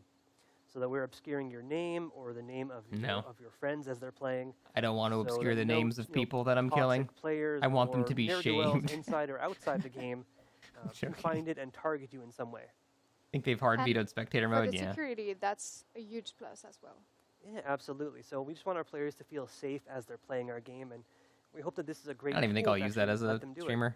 G: So that we're obscuring your name or the name of,
A: No.
G: of your friends as they're playing.
A: I don't want to
G: So
A: obscure
G: that
A: the
G: no,
A: names of
G: you know,
A: people that I'm
G: toxic
A: killing.
G: Players
A: I want them
G: or
A: to be
G: ne'er-do-wells
A: shamed.
G: inside or outside the game can
A: Joking.
G: find it and target you in some way.
A: I think they've hard
H: And
A: vetoed spectator
H: For
A: mode,
H: the
A: yeah.
H: security, that's a huge plus as well.
G: Yeah, absolutely. So we just want our players to feel safe as they're playing our game, and we hope that this is a great.
A: I don't even think
G: tool
A: I'll
G: to
A: use that
G: actually
A: as a
G: let them do it.
A: streamer.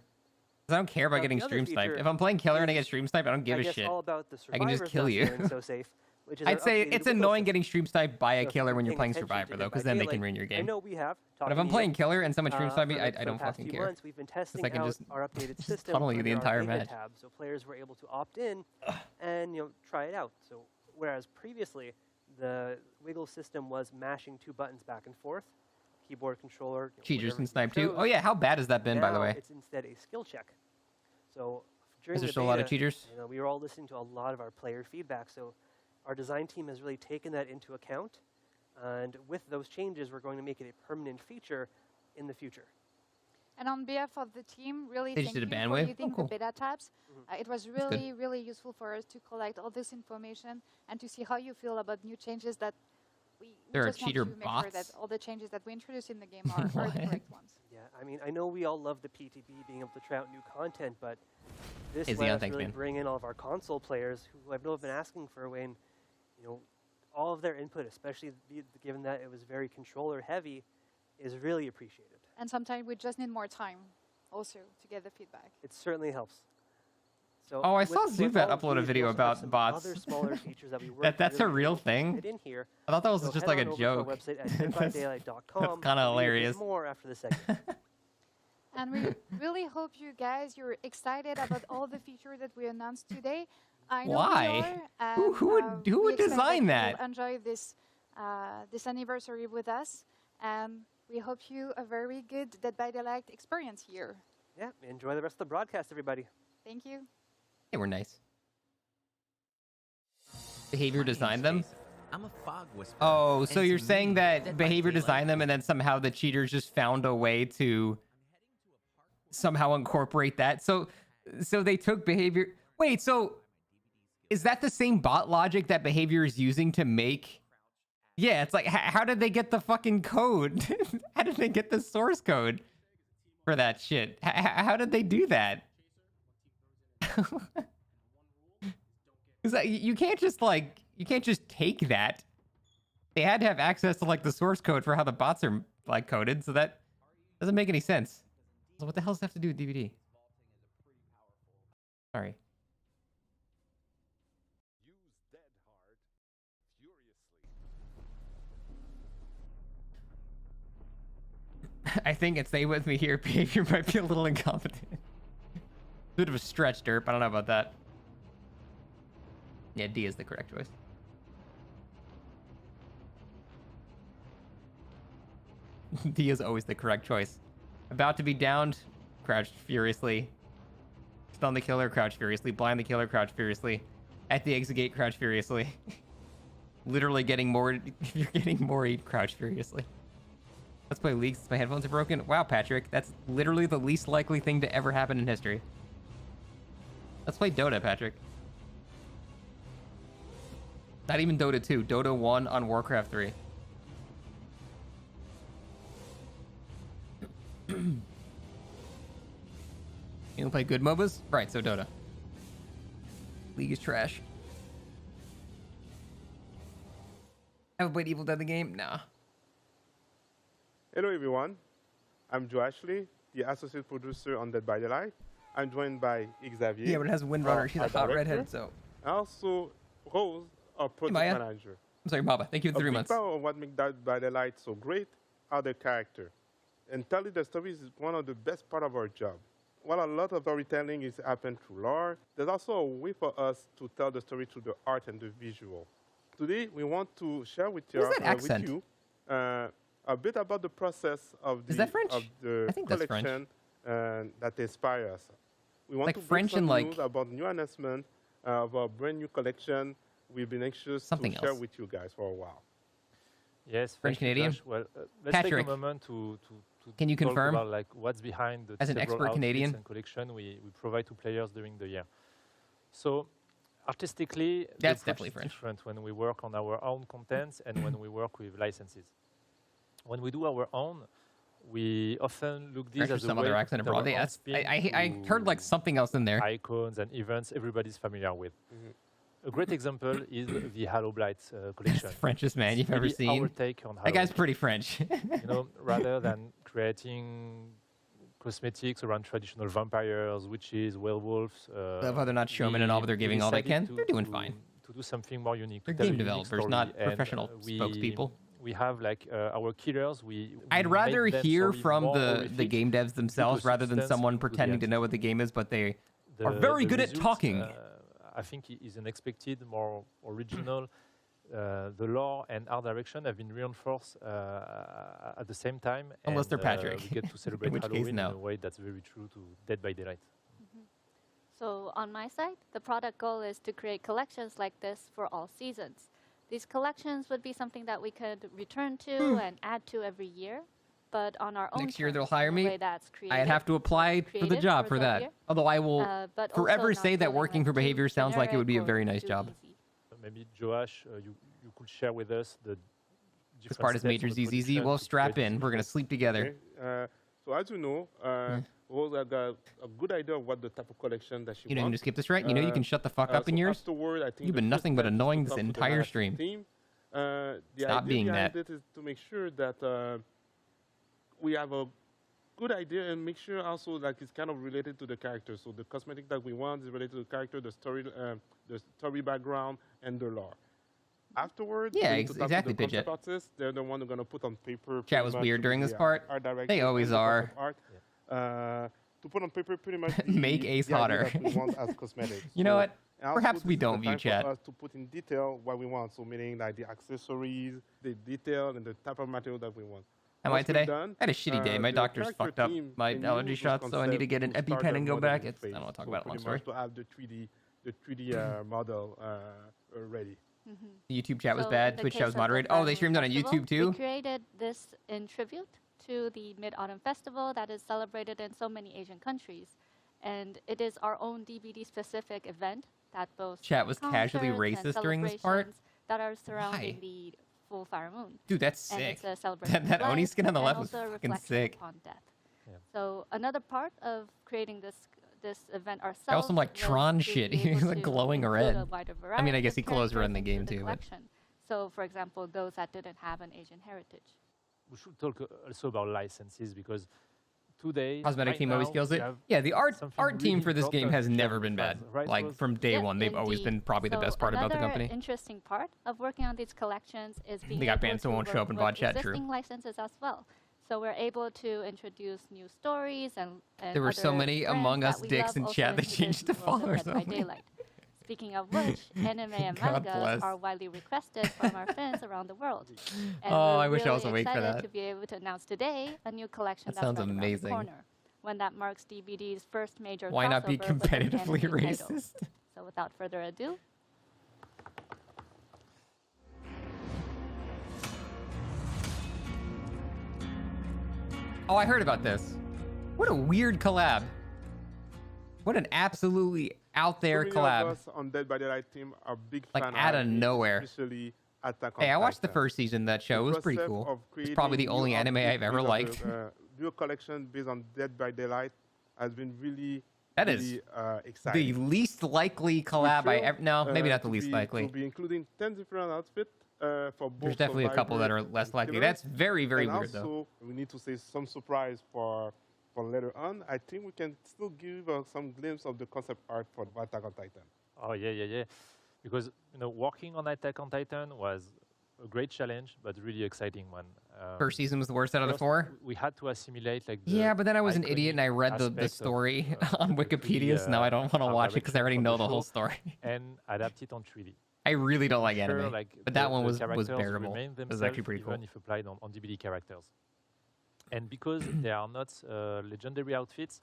A: 'Cause I don't care about
G: Now,
A: getting
G: the other
A: stream sniped.
G: feature
A: If I'm playing killer and I
G: is,
A: get stream sniped, I don't give
G: I
A: a
G: guess
A: shit.
G: all about the
A: I can just
G: survivors
A: kill
G: not
A: you.
G: feeling so safe, which is
A: I'd
G: our
A: say
G: updated
A: it's
G: wiggle
A: annoying
G: system.
A: getting stream sniped by a
G: So if
A: killer
G: you've
A: when
G: been
A: you're playing
G: paying attention
A: Survivor,
G: to
A: though,
G: Dead by
A: because then they can
G: Daylight,
A: ruin your
G: I
A: game.
G: know we have.
A: But if
G: talking
A: I'm
G: to
A: playing
G: you,
A: killer and someone stream snipes me,
G: for
A: I
G: the
A: don't
G: past
A: fucking
G: few
A: care.
G: months, we've been testing
A: I can
G: out
A: just
G: our updated system
A: tunnel you the
G: under our
A: entire
G: beta
A: match.
G: tab, so players were able to opt in and try it out. So whereas previously the wiggle system was mashing 2 buttons back and forth, keyboard controller.
A: Cheaters
G: whatever
A: can
G: you
A: snipe too.
G: chose,
A: Oh yeah, how bad has that been, by the
G: now
A: way?
G: it's instead a skill check. So during
A: Is there
G: the
A: still a lot of
G: beta,
A: cheaters?
G: we were all listening to a lot of our player feedback. So our design team has really taken that into account. And with those changes, we're going to make it a permanent feature in the future.
H: And on behalf of the team, really
A: They just
H: thank
A: did a
H: you
A: ban
H: for
A: waive?
H: using
A: Oh, cool.
H: the beta tabs. It was
A: good.
H: really, really useful for us to collect all this information and to see how you feel about new changes that we
A: There are
H: just want
A: cheater
H: to make sure that
A: bots?
H: all the changes that we introduce in the game are the
A: What?
H: correct ones.
G: Yeah, I mean, I know we all love the PTB being able to try out new content, but this
A: Hey,
G: let
A: Xeon,
G: us
A: thanks,
G: really
A: man.
G: bring in all of our console players who I've been asking for when, all of their input, especially given that it was very controller heavy, is really appreciated.
H: And sometimes we just need more time also to get the feedback.
G: It certainly helps. So
A: Oh, I
G: with-
A: saw
G: with
A: Zubat
G: all of
A: upload a
G: these, we
A: video
G: also have
A: about
G: some
A: bots.
G: Other smaller features that we worked
A: That's a
G: really
A: real
G: hard to
A: thing?
G: fit in here.
A: I thought that was
G: So
A: just
G: head
A: like
G: on
A: a
G: over to our
A: joke.
G: website at
A: That's
G: deadbydaylight.com.
A: kinda
G: to read a bit
A: hilarious.
G: More after the segment.
H: And we really hope you guys, you're excited about all the features that we announced today. I know
A: Why?
H: we are. And,
A: Who
H: we
A: would
H: expect
A: design
H: you
A: that?
H: will enjoy this anniversary with us, and we hope you a very good Dead by Daylight experience here.
G: Yeah, enjoy the rest of the broadcast, everybody.
H: Thank you.
A: They were nice. Behavior designed them?
I: I'm a fog whisperer.
A: Oh, so
I: and
A: you're
I: to
A: saying
I: me,
A: that
I: Dead by
A: behavior
I: Daylight
A: designed them
I: is
A: and then somehow the cheaters just found a way to somehow incorporate that? So they took behavior... Wait, so is that the same bot logic that behavior is using to make... Yeah, it's like, how did they get the fucking code? How did they get the source code for that shit? How did they do that? It's like, you can't just take that. They had to have access to like the source code for how the bots are like coded, so that doesn't make any sense. So what the hell does that have to do with DBD? Sorry.
B: Use dead hard furiously.
A: I think it's stay with me here. Behavior might be a little incompetent. Bit of a stretch, Derp. I don't know about that. Yeah, D is the correct choice. D is always the correct choice. About to be downed, crouched furiously. Stun the killer, crouch furiously. Blind the killer, crouch furiously. At the exit gate, crouch furiously. Literally getting more. If you're getting more, crouch furiously. Let's play League since my headphones are broken. Wow, Patrick, that's literally the least likely thing to ever happen in history. Let's play Dota, Patrick. Not even Dota 2. Dota 1 on Warcraft 3. You don't play good MOBAs? Right, so Dota. League is trash. Haven't played Evil Dead the game? Nah.
J: Hello everyone, I'm Joe Ashley, the associate producer on Dead by Daylight. I'm joined by Xavier.
A: Yeah, but it has Windrunner. She's a
J: our
A: hot
J: director,
A: redhead, so...
J: and also Rose, our project
A: Maya.
J: manager.
A: I'm sorry, Maba. Thank you for
J: A
A: 3
J: big
A: months.
J: part of what makes Dead by Daylight so great are the character. And telling the stories is one of the best part of our job. While a lot of storytelling is happened through lore, there's also a way for us to tell the story through the art and the visual. Today, we want to share with you,
A: What is that accent?
J: a bit about the process of
A: Is
J: the,
A: that French?
J: of the
A: I think that's French.
J: collection that inspire us. We want
A: Like
J: to bring
A: French
J: some
A: and like-
J: news about new announcement of our brand new collection. We've been anxious
A: Something
J: to share
A: else.
J: with you guys for a while.
K: Yes,
A: French
K: thank you,
A: Canadian?
K: Josh. Well, let's
A: Patrick,
K: take a moment to
A: can you
K: talk
A: confirm?
K: about like what's behind the
A: As an
K: several
A: expert
K: outfits
A: Canadian?
K: and collection we provide to players during the year. So artistically, the
A: That's
K: approach
A: definitely
K: is
A: French.
K: different when we work on our own contents and when we work with licenses. When we do our own, we often look this
A: French or
K: as a
A: some
K: way
A: other
K: to
A: accent
K: put our
A: abroad.
K: own
A: I
K: spin
A: heard like
K: to
A: something else in there.
K: icons and events everybody's familiar with. A great example is the Halo Blight collection.
A: That's the Frenchest man you've ever
K: Really our
A: seen.
K: take on
A: That
K: Halo.
A: guy's pretty French.
K: You know, rather than creating cosmetics around traditional vampires, witches, werewolves.
A: Love how they're not showmen and all, but they're giving all they
K: decided
A: can. They're doing fine.
K: To do something more unique.
A: They're
K: to tell a
A: game
K: unique
A: developers,
K: story.
A: not
K: And,
A: professional spokespeople.
K: We have like our killers.
A: I'd
K: we
A: rather
K: made them
A: hear
K: story
A: from
K: more
A: the
K: horrific
A: game devs themselves rather than
K: substance
A: someone
K: into the
A: pretending to know what the game is, but they are very
K: the
A: good at
K: results,
A: talking.
K: I think is unexpected, more original. The lore and art direction have been reinforced at the same time.
A: Unless
K: and,
A: they're Patrick,
K: we get to celebrate
A: in which case,
K: Halloween
A: no.
K: in a way that's very true to Dead by Daylight.
I: So on my side, the product goal is to create collections like this for all seasons. These collections would be something that we could return to and add to every year, but on our own
A: Next year they'll
I: terms,
A: hire
I: in a
A: me.
I: way that's
A: I'd have to apply for the
I: created
A: job for
I: that
A: that.
I: year.
A: Although I will
I: But
A: forever
I: also
A: say
I: not
A: that
I: feeling
A: working
I: like
A: for
I: too
A: behavior sounds like it would be a
I: generic
A: very
I: or
A: nice
I: too
A: job.
I: easy.
K: Maybe Joash, you could share with us the
A: This part is major ZZZ. Well, strap in. We're going to sleep together.
J: Okay. So as you know, Rose got a good idea of what the type of collection that she
A: You know, you
J: wants.
A: can just skip this, right? You know you can shut the fuck up in
J: so
A: yours?
J: afterward, I think
A: You've
J: the
A: been
J: first
A: nothing but
J: step is to
A: annoying this
J: talk to the
A: entire
J: management
A: stream.
J: team. The
A: Stop
J: idea
A: being
J: behind
A: that.
J: it is to make sure that we have a good idea and make sure also like it's kind of related to the character. So the cosmetic that we want is related to the character, the story background, and the lore. Afterwards,
A: Yeah,
J: we need to talk
A: exactly,
J: to the concept
A: Pidgeot.
J: artists. They're the one who are going to put on paper.
A: Chat
J: pretty
A: was
J: much
A: weird
J: to
A: during
J: be
A: this
J: the
A: part.
J: art director
A: They always
J: and the
A: are.
J: concept art. To put on paper pretty much
A: Make Ace
J: the idea
A: hotter.
J: that we want as cosmetics.
A: You know what?
J: and also
A: Perhaps
J: this
A: we
J: is the
A: don't view
J: time for
A: chat.
J: us to put in detail what we want. So meaning like the accessories, the detail, and the type of material that we want.
A: Am I
J: Once we're
A: today?
J: done,
A: I had a shitty day. My
J: the
A: doctor's
J: character
A: fucked up
J: team
A: my
J: can
A: allergy
J: use
A: shots,
J: those
A: so I need to get an
J: concepts to start
A: EpiPen
J: their
A: and go back.
J: modeling
A: I don't want to talk
J: phase.
A: about it. Long
J: Pretty
A: story.
J: much to have the 3D model ready.
A: The YouTube chat was
I: So
A: bad.
I: in the
A: Twitch
I: case
A: chat was
I: of the
A: moderated. Oh, they
I: Fire
A: streamed it on
I: Moon
A: YouTube
I: Festival,
A: too?
I: We created this in tribute to the Mid-Autumn Festival that is celebrated in so many Asian countries. And it is our own DBD-specific event that boasts
A: Chat was casually
I: concerts and
A: racist during this part?
I: celebrations that are surrounding
A: Why?
I: the full Fire Moon.
A: Dude, that's
I: And
A: sick.
I: it's a celebration
A: That
I: of
A: Oni
I: life
A: skin on the
I: and
A: left was
I: also a
A: fucking
I: reflection
A: sick.
I: upon death.
K: Yeah.
I: So another part of creating this event ourselves.
A: That was some, like,
I: was
A: Tron
I: to
A: shit.
I: be
A: He was,
I: able
A: like,
I: to
A: glowing
I: include
A: red.
I: a wider
A: I mean, I
I: variety
A: guess
I: of
A: he glows red in the
I: characters
A: game
I: into
A: too, but-
I: collection. So, for example, those that didn't have an Asian heritage.
K: We should talk also about licenses because today
A: Cosmetic
K: right
A: team always
K: now,
A: kills
K: we
A: it.
K: have
A: Yeah, the art
K: something
A: team
K: really
A: for this game
K: important
A: has
K: to share
A: never
K: with
A: been bad.
K: fans, right,
A: Like
K: Rose?
A: from day
I: Yeah,
A: one, they've always
I: indeed.
A: been probably the
I: So
A: best part about the
I: another
A: company.
I: interesting part of working on these collections is being
A: got
I: able
A: banned, so it
I: to
A: won't show
I: work
A: up in
I: with
A: VOD chat, true.
I: existing licenses as well. So we're able to introduce new stories and
A: There were so
I: other
A: many
I: brands
A: Among
I: that
A: Us
I: we
A: dicks
I: love
A: in
I: also
A: chat, they
I: into
A: changed
I: this
A: to
I: world of
A: followers
I: Dead by
A: only.
I: Daylight. Speaking of which, anime and
A: God
I: mangas
A: bless.
I: are widely requested from our fans around the world. And
A: Oh,
I: we're
A: I wish I
I: really
A: was awake for
I: excited
A: that.
I: to be able to announce today a new collection
A: That
I: that's
A: sounds
I: right around the
A: amazing.
I: corner, one that marks DBD's first major
A: Why not be
I: crossover with an
A: competitively
I: anime title.
A: racist?
I: So without further ado,
A: Oh, I heard about this. What a weird collab. What an absolutely out there
J: So many of
A: collab.
J: us on Dead by Daylight team are big
A: Like,
J: fan of
A: outta
J: anime,
A: nowhere.
J: Especially Attack on
A: Hey, I watched the
J: Titan.
A: first season of that show. It was pretty
J: concept
A: cool.
J: of
A: It's probably the
J: creating
A: only
J: new
A: anime
J: outfits
A: I've ever
J: based on
A: liked.
J: the, new collection based on Dead by Daylight has been really,
A: That is
J: really
A: The
J: exciting.
A: least likely collab I ever. No, maybe not the least likely.
J: We'll be including 10 different outfits for both.
A: There's definitely a couple that are
J: survivors
A: less
J: and
A: likely.
J: killers.
A: That's very, very
J: And
A: weird, though.
J: also, we need to say some surprise for later on. I think we can still give some glimpse of the concept art for Attack on Titan.
K: Oh yeah. Because working on Attack on Titan was a great challenge, but really exciting one.
A: First season was the worst out of the
K: First,
A: four.
K: We had to assimilate like.
A: Yeah, but then I was an
K: iconic
A: idiot and I read the
K: aspect of,
A: story on
K: the
A: Wikipedia, so now I don't want to
K: art
A: watch it because I already
K: direction
A: know
K: for
A: the whole
K: show
A: story.
K: and adapt it on 3D.
A: I really don't like
K: Sure,
A: anime,
K: like
A: but
K: the-
A: that one
K: the
A: was
K: characters
A: bearable.
K: remain
A: It was actually
K: themselves
A: pretty cool.
K: even if applied on DBD characters. And because they are not legendary outfits,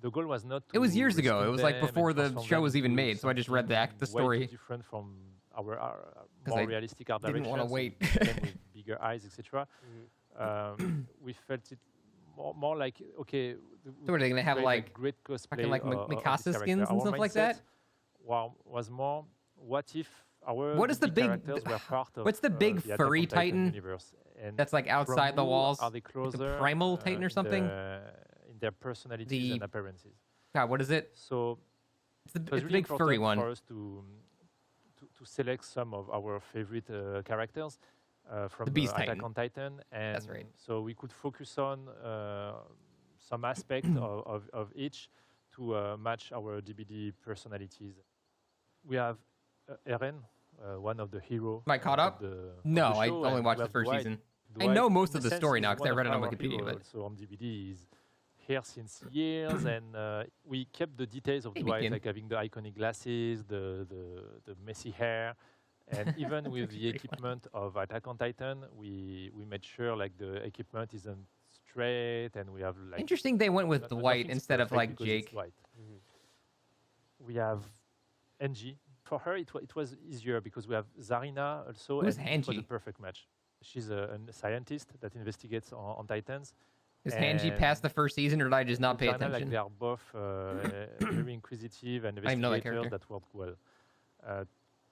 K: the goal was not to
A: It was years ago.
K: reskin
A: It was like
K: them and
A: before the
K: transform
A: show
K: them
A: was even
K: into
A: made, so I just read the
K: something way
A: story.
K: too different from our
A: 'Cause
K: more
A: I
K: realistic art
A: didn't wanna
K: directions, so
A: wait.
K: we became with bigger eyes, etc. We felt it more like okay.
A: So are they gonna have, like,
K: great cosplay
A: fucking, like,
K: of this
A: Mikasa
K: character?
A: skins and
K: Our
A: stuff like
K: mindset
A: that?
K: was more what if our
A: What is the
K: DBD
A: big-
K: characters were part of
A: what's the big
K: the Attack
A: furry
K: on Titan
A: Titan
K: universe? And
A: that's, like,
K: from
A: outside the
K: who
A: walls?
K: Are they
A: Like the
K: closer,
A: Primal Titan or something?
K: in their personalities
A: The-
K: and appearances.
A: God, what is it?
K: So
A: It's the
K: it was
A: big
K: really
A: furry
K: important
A: one.
K: for us to to select some of our favorite characters from
A: The Beast
K: Attack
A: Titan.
K: on Titan, and
A: That's right.
K: so we could focus on some aspect of each to match our DBD personalities. We have Eren, one of the heroes.
A: Am I caught up? No, I only watched the first season. I know most of the story now because I read it on Wikipedia. But
K: so on DBD, he's here since years, and we kept the details of
A: Hey,
K: Dwight,
A: Beacon.
K: like having the iconic glasses, the messy hair, and even with the equipment of Attack on Titan, we made sure like the equipment isn't straight, and we have like
A: interesting they went with Dwight
K: nothing's
A: instead of
K: perfect
A: like
K: because it's
A: Jake.
K: Dwight. We have Angie. For her, it was easier because we have Zarina also,
A: Who's
K: and it was a
A: Angie?
K: perfect match. She's a scientist that investigates on Titans.
A: Is Hanji
K: And
A: past the first season, or did I just not pay
K: Zarina, like
A: attention?
K: they are both very inquisitive and
A: I didn't know that
K: investigators
A: character.
K: that worked well.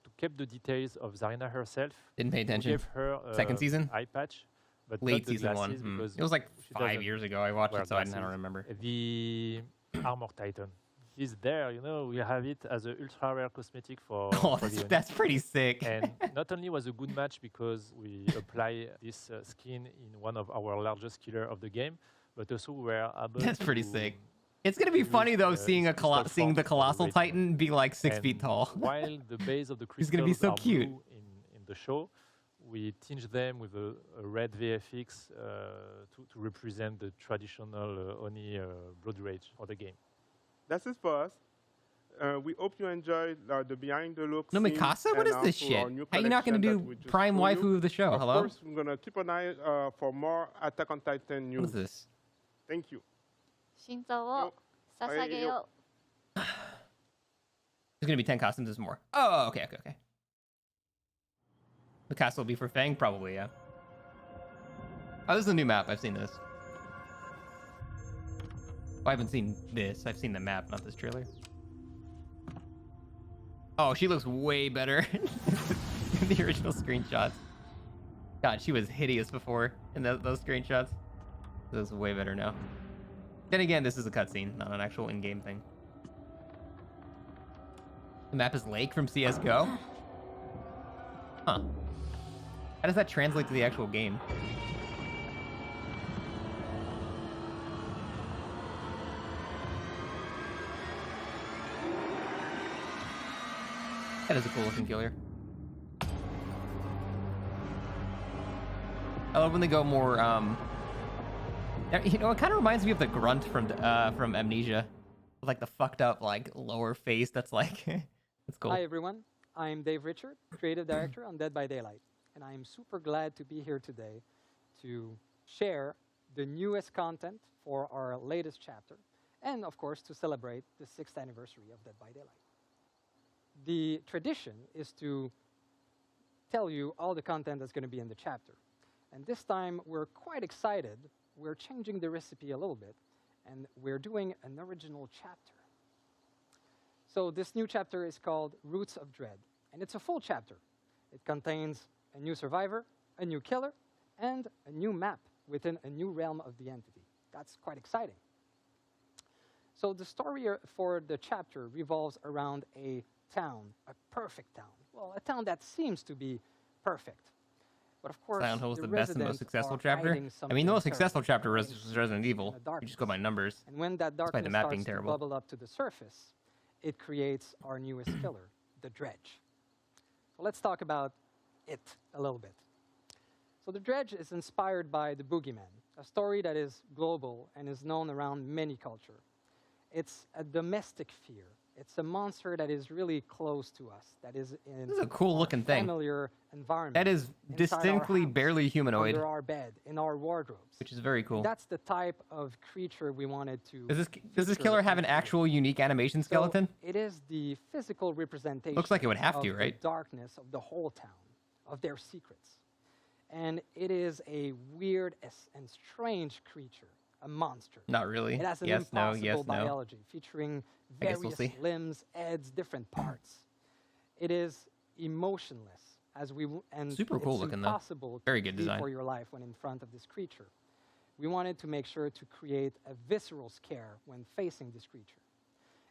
K: To keep the details of Zarina herself,
A: Didn't pay
K: we
A: attention.
K: gave her
A: Second season?
K: eye patch, but
A: Late
K: not the
A: season one.
K: glasses because
A: It was like
K: she
A: 5
K: doesn't
A: years ago. I watched
K: wear
A: it, so I don't
K: glasses.
A: remember.
K: The Armor Titan. He's there, you know. We have it as an ultra rare cosmetic for.
A: Oh,
K: for the
A: that's pretty sick.
K: and not only was a good match because we apply this skin in one of our largest killer of the game, but also we were able
A: That's pretty
K: to
A: sick. It's gonna be
K: use,
A: funny though, seeing
K: his crystal
A: seeing the
K: form for
A: colossal
K: weight
A: titan be like 6
K: And
A: feet tall.
K: while the base of the
A: He's
K: crystals
A: gonna be so
K: are
A: cute.
K: blue in the show, we tinge them with a red VFX to represent the traditional Oni blood rage for the game.
J: That's it for us. We hope you enjoyed the behind the look.
A: No,
J: scenes
A: Mikasa? What
J: and
A: is this
J: also our
A: shit?
J: new
A: How you not gonna
J: collection
A: do
J: that we just
A: prime
J: showed
A: waifu
J: you.
A: of the show?
J: Of
A: Hello?
J: course, we're gonna keep an eye for more Attack on Titan news.
A: What is this?
J: Thank you.
I: 心臓を捧げよう。
A: There's gonna be 10 costumes. There's more. Oh, okay. The castle will be for Fang? Probably, yeah. Oh, this is a new map. I've seen this. Oh, I haven't seen this. I've seen the map, not this trailer. Oh, she looks way better in the original screenshots. God, she was hideous before in those screenshots. This looks way better now. Then again, this is a cutscene, not an actual in-game thing. The map is Lake from CSGO? Huh. How does that translate to the actual game? That is a cool looking killer. I love when they go more, you know, it kind of reminds me of the grunt from Amnesia. With like the fucked up, like, lower face that's like, that's cool.
L: Hi everyone, I'm Dave Richard, Creative Director on Dead by Daylight, and I'm super glad to be here today to share the newest content for our latest chapter, and of course to celebrate the 6th anniversary of Dead by Daylight. The tradition is to tell you all the content that's going to be in the chapter, and this time we're quite excited. We're changing the recipe a little bit, and we're doing an original chapter. So this new chapter is called Roots of Dread, and it's a full chapter. It contains a new survivor, a new killer, and a new map within a new realm of the entity. That's quite exciting. So the story for the chapter revolves around a town, a perfect town. Well, a town that seems to be perfect. But of course,
A: Silent Hill was
L: the
A: the best and most
L: residents
A: successful
L: are
A: chapter.
L: hiding
A: I mean, the
L: something
A: most successful
L: terrible,
A: chapter was
L: hiding
A: Resident Evil.
L: in the
A: You just go by
L: darkness.
A: numbers.
L: And when that
A: Despite the
L: darkness
A: map
L: starts
A: being
L: to
A: terrible.
L: bubble up to the surface, it creates our newest killer, the Dredge. So let's talk about it a little bit. So the Dredge is inspired by the Boogeyman, a story that is global and is known around many cultures. It's a domestic fear. It's a monster that is really close to us, that is in
A: This is a cool looking thing.
L: familiar environment.
A: That is
L: inside our
A: distinctly
L: house,
A: barely humanoid,
L: under our bed, in our wardrobes.
A: which is very cool.
L: That's the type of creature we wanted to.
A: Does this
L: feature
A: killer have
L: in
A: an
L: the game.
A: actual unique animation
L: So
A: skeleton?
L: it is the physical representation.
A: Looks like it would have
L: of
A: to,
L: the
A: right?
L: darkness of the whole town, of their secrets, and it is a weird and strange creature, a monster.
A: Not really.
L: It has an
A: Yes, no,
L: impossible
A: yes, no.
L: biology featuring
A: I guess
L: various
A: we'll see.
L: limbs, heads, different parts. It is emotionless, and
A: Super cool
L: it's
A: looking, though.
L: impossible
A: Very
L: to
A: good
L: flee
A: design.
L: for your life when in front of this creature. We wanted to make sure to create a visceral scare when facing this creature.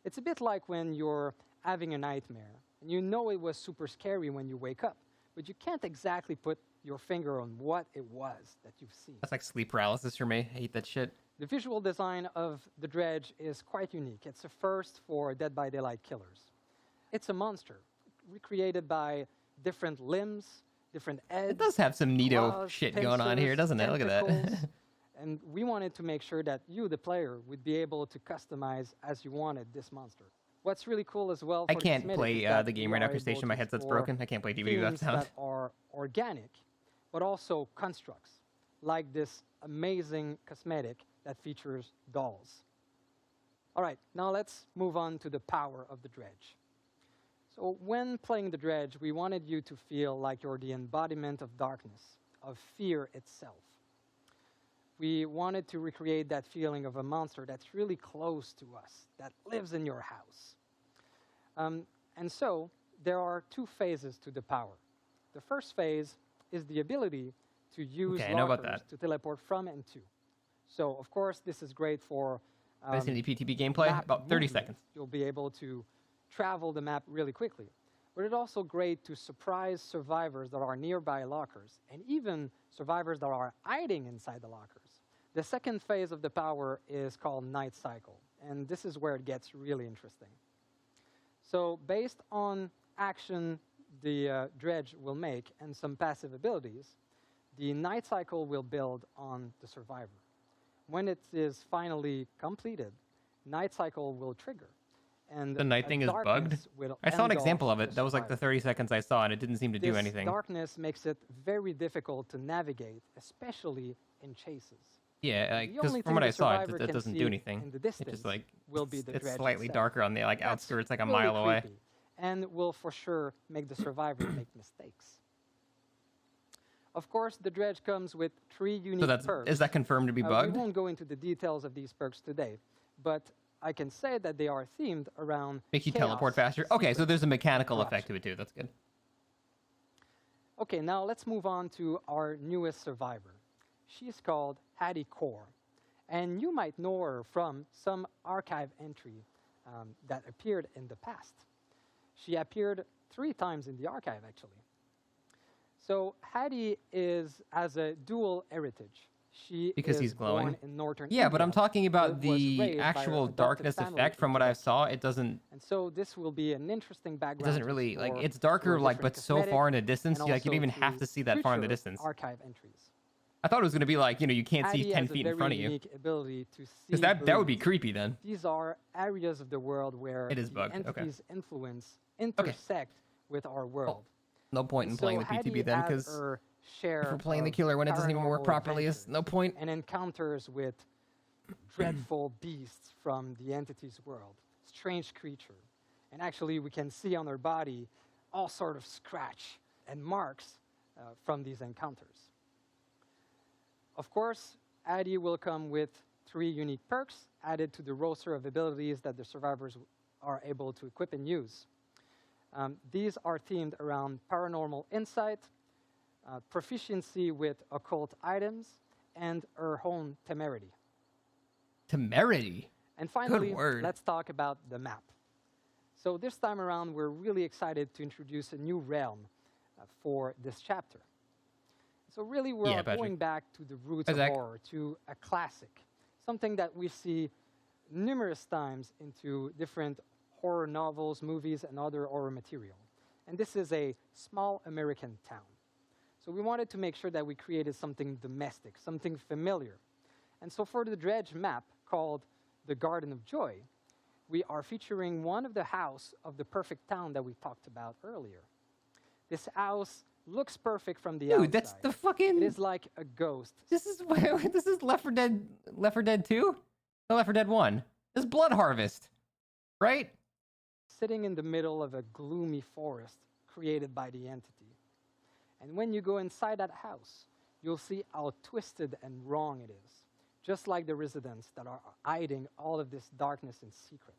L: It's a bit like when you're having a nightmare And you know it was super scary when you wake up, but you can't exactly put your finger on what it was that you've seen.
A: That's like sleep paralysis for me. I hate that shit.
L: The visual design of the dredge is quite unique. It's a first for Dead by Daylight killers. It's a monster, recreated by different limbs, different heads.
A: It does have some neato
L: claws,
A: shit going on here,
L: pincers,
A: doesn't it? Look at that.
L: tentacles. And we wanted to make sure that you, the player, would be able to customize as you wanted this monster. What's really cool as well,
A: I
L: for
A: can't
L: cosmetic
A: play
L: is that
A: the game
L: you
A: right now
L: are
A: because
L: able
A: station my
L: to
A: headset's
L: explore
A: broken. I can't play DVD without
L: themes
A: sound.
L: that are organic, but also constructs, like this amazing cosmetic that features dolls. All right, now let's move on to the power of the dredge. So when playing the dredge, we wanted you to feel like you're the embodiment of darkness, of fear itself. We wanted to recreate that feeling of a monster that's really close to us, that lives in your house. And so there are two phases to the power. The first phase is the ability to use
A: Okay, I know about
L: lockers
A: that.
L: to teleport from and to. So, of course, this is great for
A: Vicinity PTB gameplay,
L: map
A: about 30
L: movement.
A: seconds.
L: You'll be able to travel the map really quickly. But it's also great to surprise survivors that are nearby lockers, and even survivors that are hiding inside the lockers. The second phase of the power is called Night Cycle, and this is where it gets really interesting. So based on action the dredge will make and some passive abilities, the Night Cycle will build on the survivor. When it is finally completed, Night Cycle will trigger. And
A: The night thing is bugged?
L: darkness will
A: I saw an
L: engulf
A: example of
L: the
A: it. That was like the
L: survivor.
A: 30 seconds I saw, and it didn't seem to do
L: This
A: anything.
L: darkness makes it very difficult to navigate, especially in chases.
A: Yeah,
L: The
A: because
L: only
A: from
L: thing
A: what
L: the
A: I saw,
L: survivor
A: it
L: can
A: doesn't
L: see
A: do anything.
L: in the
A: It's
L: distance
A: just like
L: will be the
A: it's
L: dredge
A: slightly
L: itself.
A: darker on the like
L: That's
A: outskirts, like a
L: really
A: mile away.
L: creepy, and will for sure make the survivor make mistakes. Of course, the dredge comes with 3 unique
A: So that's
L: perks.
A: is that confirmed to be bugged?
L: We won't go into the details of these perks today, but I can say that they are themed around
A: Make you
L: chaos,
A: teleport faster. Okay, so there's a mechanical
L: corruption.
A: effect to it too. That's good.
L: Okay, now let's move on to our newest survivor. She's called Hattie Core, and you might know her from some archive entry that appeared in the past. She appeared 3 times in the archive, actually. So Hattie has a dual heritage. She
A: Because
L: is
A: he's glowing.
L: born in northern
A: Yeah, but I'm
L: India,
A: talking about
L: but was
A: the
L: raised by her
A: actual
L: adopted
A: darkness
L: family
A: effect. From
L: in
A: what I
L: Quebec.
A: saw, it doesn't.
L: And so this will be an interesting
A: It
L: background.
A: doesn't
L: to
A: really like.
L: explore
A: It's darker,
L: for
A: like,
L: different
A: but so
L: cosmetic
A: far in the distance,
L: and
A: you, like you don't
L: also
A: even have to see that far in the
L: future
A: distance.
L: archive entries.
A: I thought it was gonna be like you can't see
L: Hattie
A: 10
L: has a
A: feet in
L: very
A: front of you.
L: unique ability to see
A: Because that would be
L: blues.
A: creepy then.
L: These are areas of the world where
A: It is
L: the
A: bugged, okay.
L: entities' influence intersect with our world.
A: No point in
L: And
A: playing
L: so
A: the PTB
L: Hattie
A: then,
L: has
A: because
L: her share
A: if we're playing the
L: of
A: killer when it doesn't even work
L: paranormal
A: properly, is
L: adventures
A: no point.
L: and encounters with dreadful beasts from the entity's world, strange creature. And actually, we can see on her body all sort of scratch and marks from these encounters. Of course, Addie will come with 3 unique perks added to the roster of abilities that the survivors are able to equip and use. These are themed around paranormal insight, proficiency with occult items, and her own temerity.
A: Temerity.
L: And finally,
A: word.
L: let's talk about the map. So this time around, we're really excited to introduce a new realm for this chapter. So really, we're
A: Yeah, Patrick.
L: going back to the roots
A: Hi,
L: of
A: Zach.
L: horror, to a classic, something that we see numerous times into different horror novels, movies, and other horror material. And this is a small American town. So we wanted to make sure that we created something domestic, something familiar. And so for the dredge map called the Garden of Joy, we are featuring one of the house of the perfect town that we talked about earlier. This house looks perfect from the outside.
A: Dude, that's the fucking.
L: It is like a ghost.
A: This is this is Left 4 Dead. Left 4 Dead 2? No, Left 4 Dead 1. This is Blood Harvest, right?
L: Sitting in the middle of a gloomy forest created by the entity. And when you go inside that house, you'll see how twisted and wrong it is. Just like the residents that are hiding all of this darkness in secret.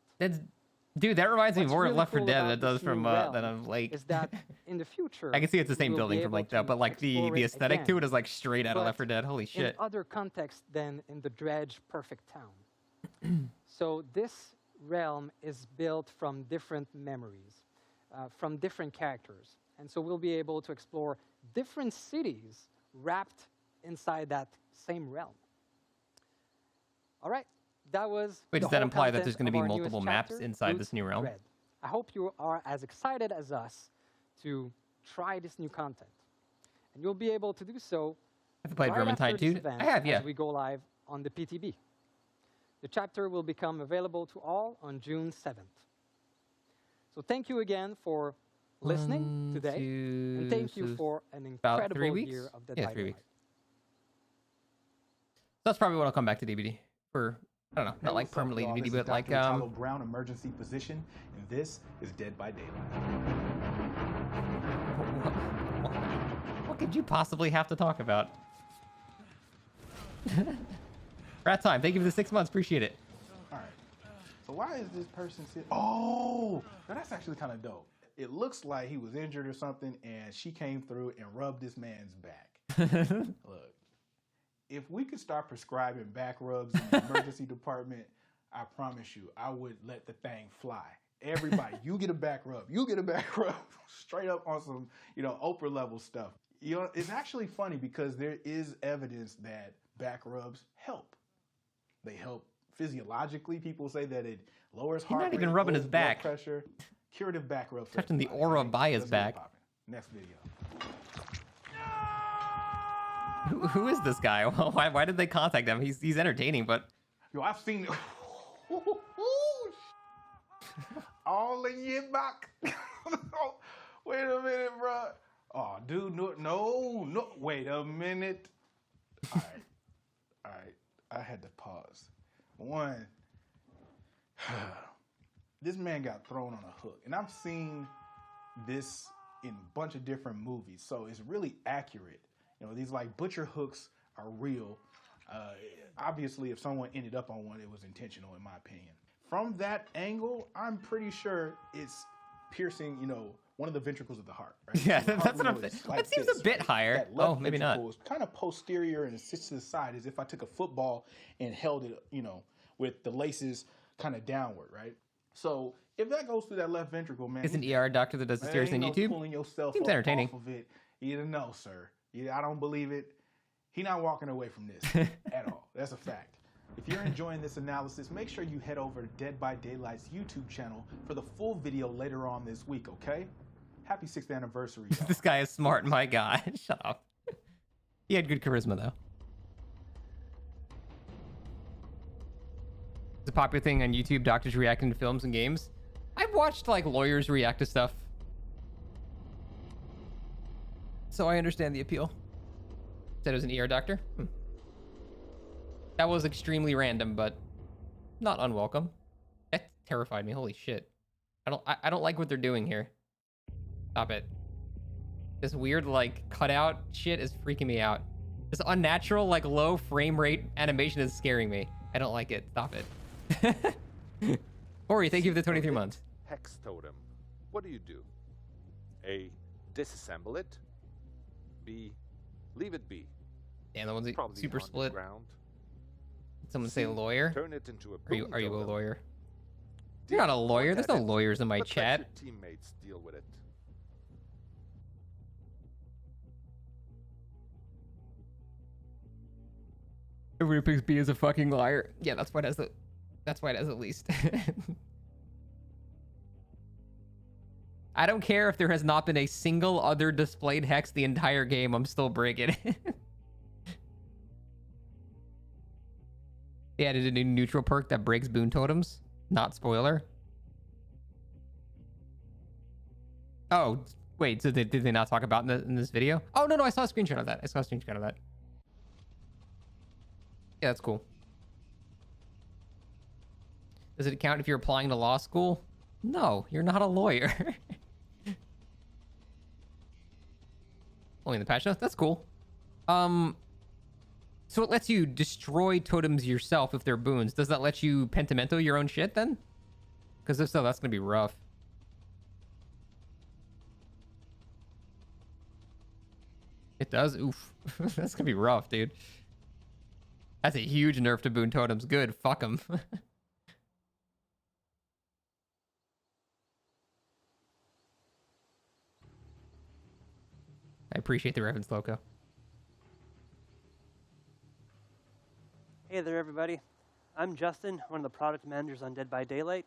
A: Dude, that reminds me
L: What's
A: more of
L: really
A: Left 4
L: cool
A: Dead
L: about
A: than it does
L: this new
A: from
L: realm
A: that of like.
L: is that in the future,
A: I can see it's the
L: we
A: same
L: will
A: building
L: be
A: from
L: able
A: like that,
L: to
A: but like the
L: explore it
A: aesthetic to
L: again,
A: it is like straight out of
L: but
A: Left 4 Dead. Holy shit!
L: in other context than in the dredge perfect town. So this realm is built from different memories. from different characters. And so we'll be able to explore different cities wrapped inside that same realm. All right, that was.
A: Wait,
L: the
A: does that
L: whole
A: imply that
L: content
A: there's going to
L: of
A: be
L: our
A: multiple
L: newest
A: maps
L: chapter,
A: inside
L: Root
A: this new realm?
L: Dread. I hope you are as excited as us to try this new content. And you'll be able to do so
A: Have you played
L: right
A: Vermintide
L: after this
A: 2?
L: event
A: I have, yeah.
L: as we go live on the PTB. The chapter will become available to all on June 7th. So thank you again for listening today, and thank you for an
A: about 3
L: incredible
A: weeks?
L: year of Dead
A: Yeah,
L: by
A: 3
L: Daylight.
A: weeks. That's probably when I'll come back to DBD. For, I don't know, not like
M: what's up,
A: permanently
M: y'all?
A: DBD,
M: This
A: but
M: is
A: like,
M: Dr. Tyler Brown, emergency position, and this is Dead by Daylight.
A: what could you possibly have to talk about? Rat time. Thank you for the 6 months. Appreciate it.
M: All right. So why is this person sitting? Oh, now that's actually kind of dope. It looks like he was injured or something, and she came through and rubbed this man's back. Look, if we could start prescribing back rubs in the emergency department, I promise you, I would let the thing fly. Everybody, you get a back rub. You get a back rub. Straight up on some, Oprah level stuff. It's actually funny because there is evidence that back rubs help. They help physiologically. People say that it lowers heart rate.
A: He's not even rubbing his
M: lowers blood
A: back.
M: pressure. Curative back rub.
A: Touching the aura by his back.
M: Next video.
A: Who is this guy? Why did they contact him? He's entertaining, but
M: Yo, I've seen all in your back. Wait a minute, bro. Oh, dude, no. Wait a minute. All right. I had to pause. One, this man got thrown on a hook, and I've seen this in a bunch of different movies, so it's really accurate. These like butcher hooks are real. Obviously, if someone ended up on one, it was intentional, in my opinion. From that angle, I'm pretty sure it's piercing, one of the ventricles of the heart. Right?
A: yeah,
M: The heart
A: that's what I'm
M: wheel
A: thinking.
M: is like
A: That seems
M: this,
A: a bit
M: right?
A: higher.
M: That left
A: Oh, maybe not.
M: ventricle is kind of posterior and sits to the side, as if I took a football and held it, with the laces kind of downward, right? So if that goes through that left ventricle, man,
A: Is an ER doctor that does the series on YouTube?
M: Pulling yourself
A: Seems
M: up
A: entertaining.
M: off of it. No, sir. I don't believe it. He not walking away from this at all. That's a fact. If you're enjoying this analysis, make sure you head over to Dead by Daylight's YouTube channel for the full video later on this week, okay? Happy 6th anniversary, y'all.
A: This guy is smart, my guy. Shut up. He had good charisma, though. It's a popular thing on YouTube, doctors reacting to films and games. I've watched, like, lawyers react to stuff. So I understand the appeal. Said it was an ER doctor? That was extremely random, but not unwelcome. That terrified me. Holy shit. I don't like what they're doing here. Stop it. This weird, like, cutout shit is freaking me out. This unnatural, like, low frame rate animation is scaring me. I don't like it. Stop it. Ori, thank you for the 23 months.
B: Hex totem. What do? A. Disassemble it. B. Leave it be.
A: Damn, the one's
B: Probably
A: super
B: on the
A: split.
B: ground.
A: Did someone say
B: C.
A: lawyer?
B: Turn it into a
A: Are you a
B: totem.
A: lawyer?
B: D.
A: You're not a lawyer.
B: Look
A: There's
B: at
A: no
B: it,
A: lawyers in my
B: but
A: chat.
B: let your teammates deal with it.
A: Everybody picks B as a fucking liar. Yeah, that's why it has the least. I don't care if there has not been a single other displayed hex the entire game. I'm still breaking it. They added a new neutral perk that breaks boon totems. Not spoiler. Oh, wait. So did they not talk about in this video? Oh, no. I saw a screenshot of that. Yeah, that's cool. Does it count if you're applying to law school? No, you're not a lawyer. Only in the patch notes? That's cool. So it lets you destroy totems yourself if they're boons. Does that let you pentimento your own shit then? Because if so, that's going to be rough. It does? Oof. That's going to be rough, dude. That's a huge nerf to boon totems. Good. Fuck them. appreciate the reference, Loco.
G: Hey there, everybody. I'm Justin, one of the product managers on Dead by Daylight.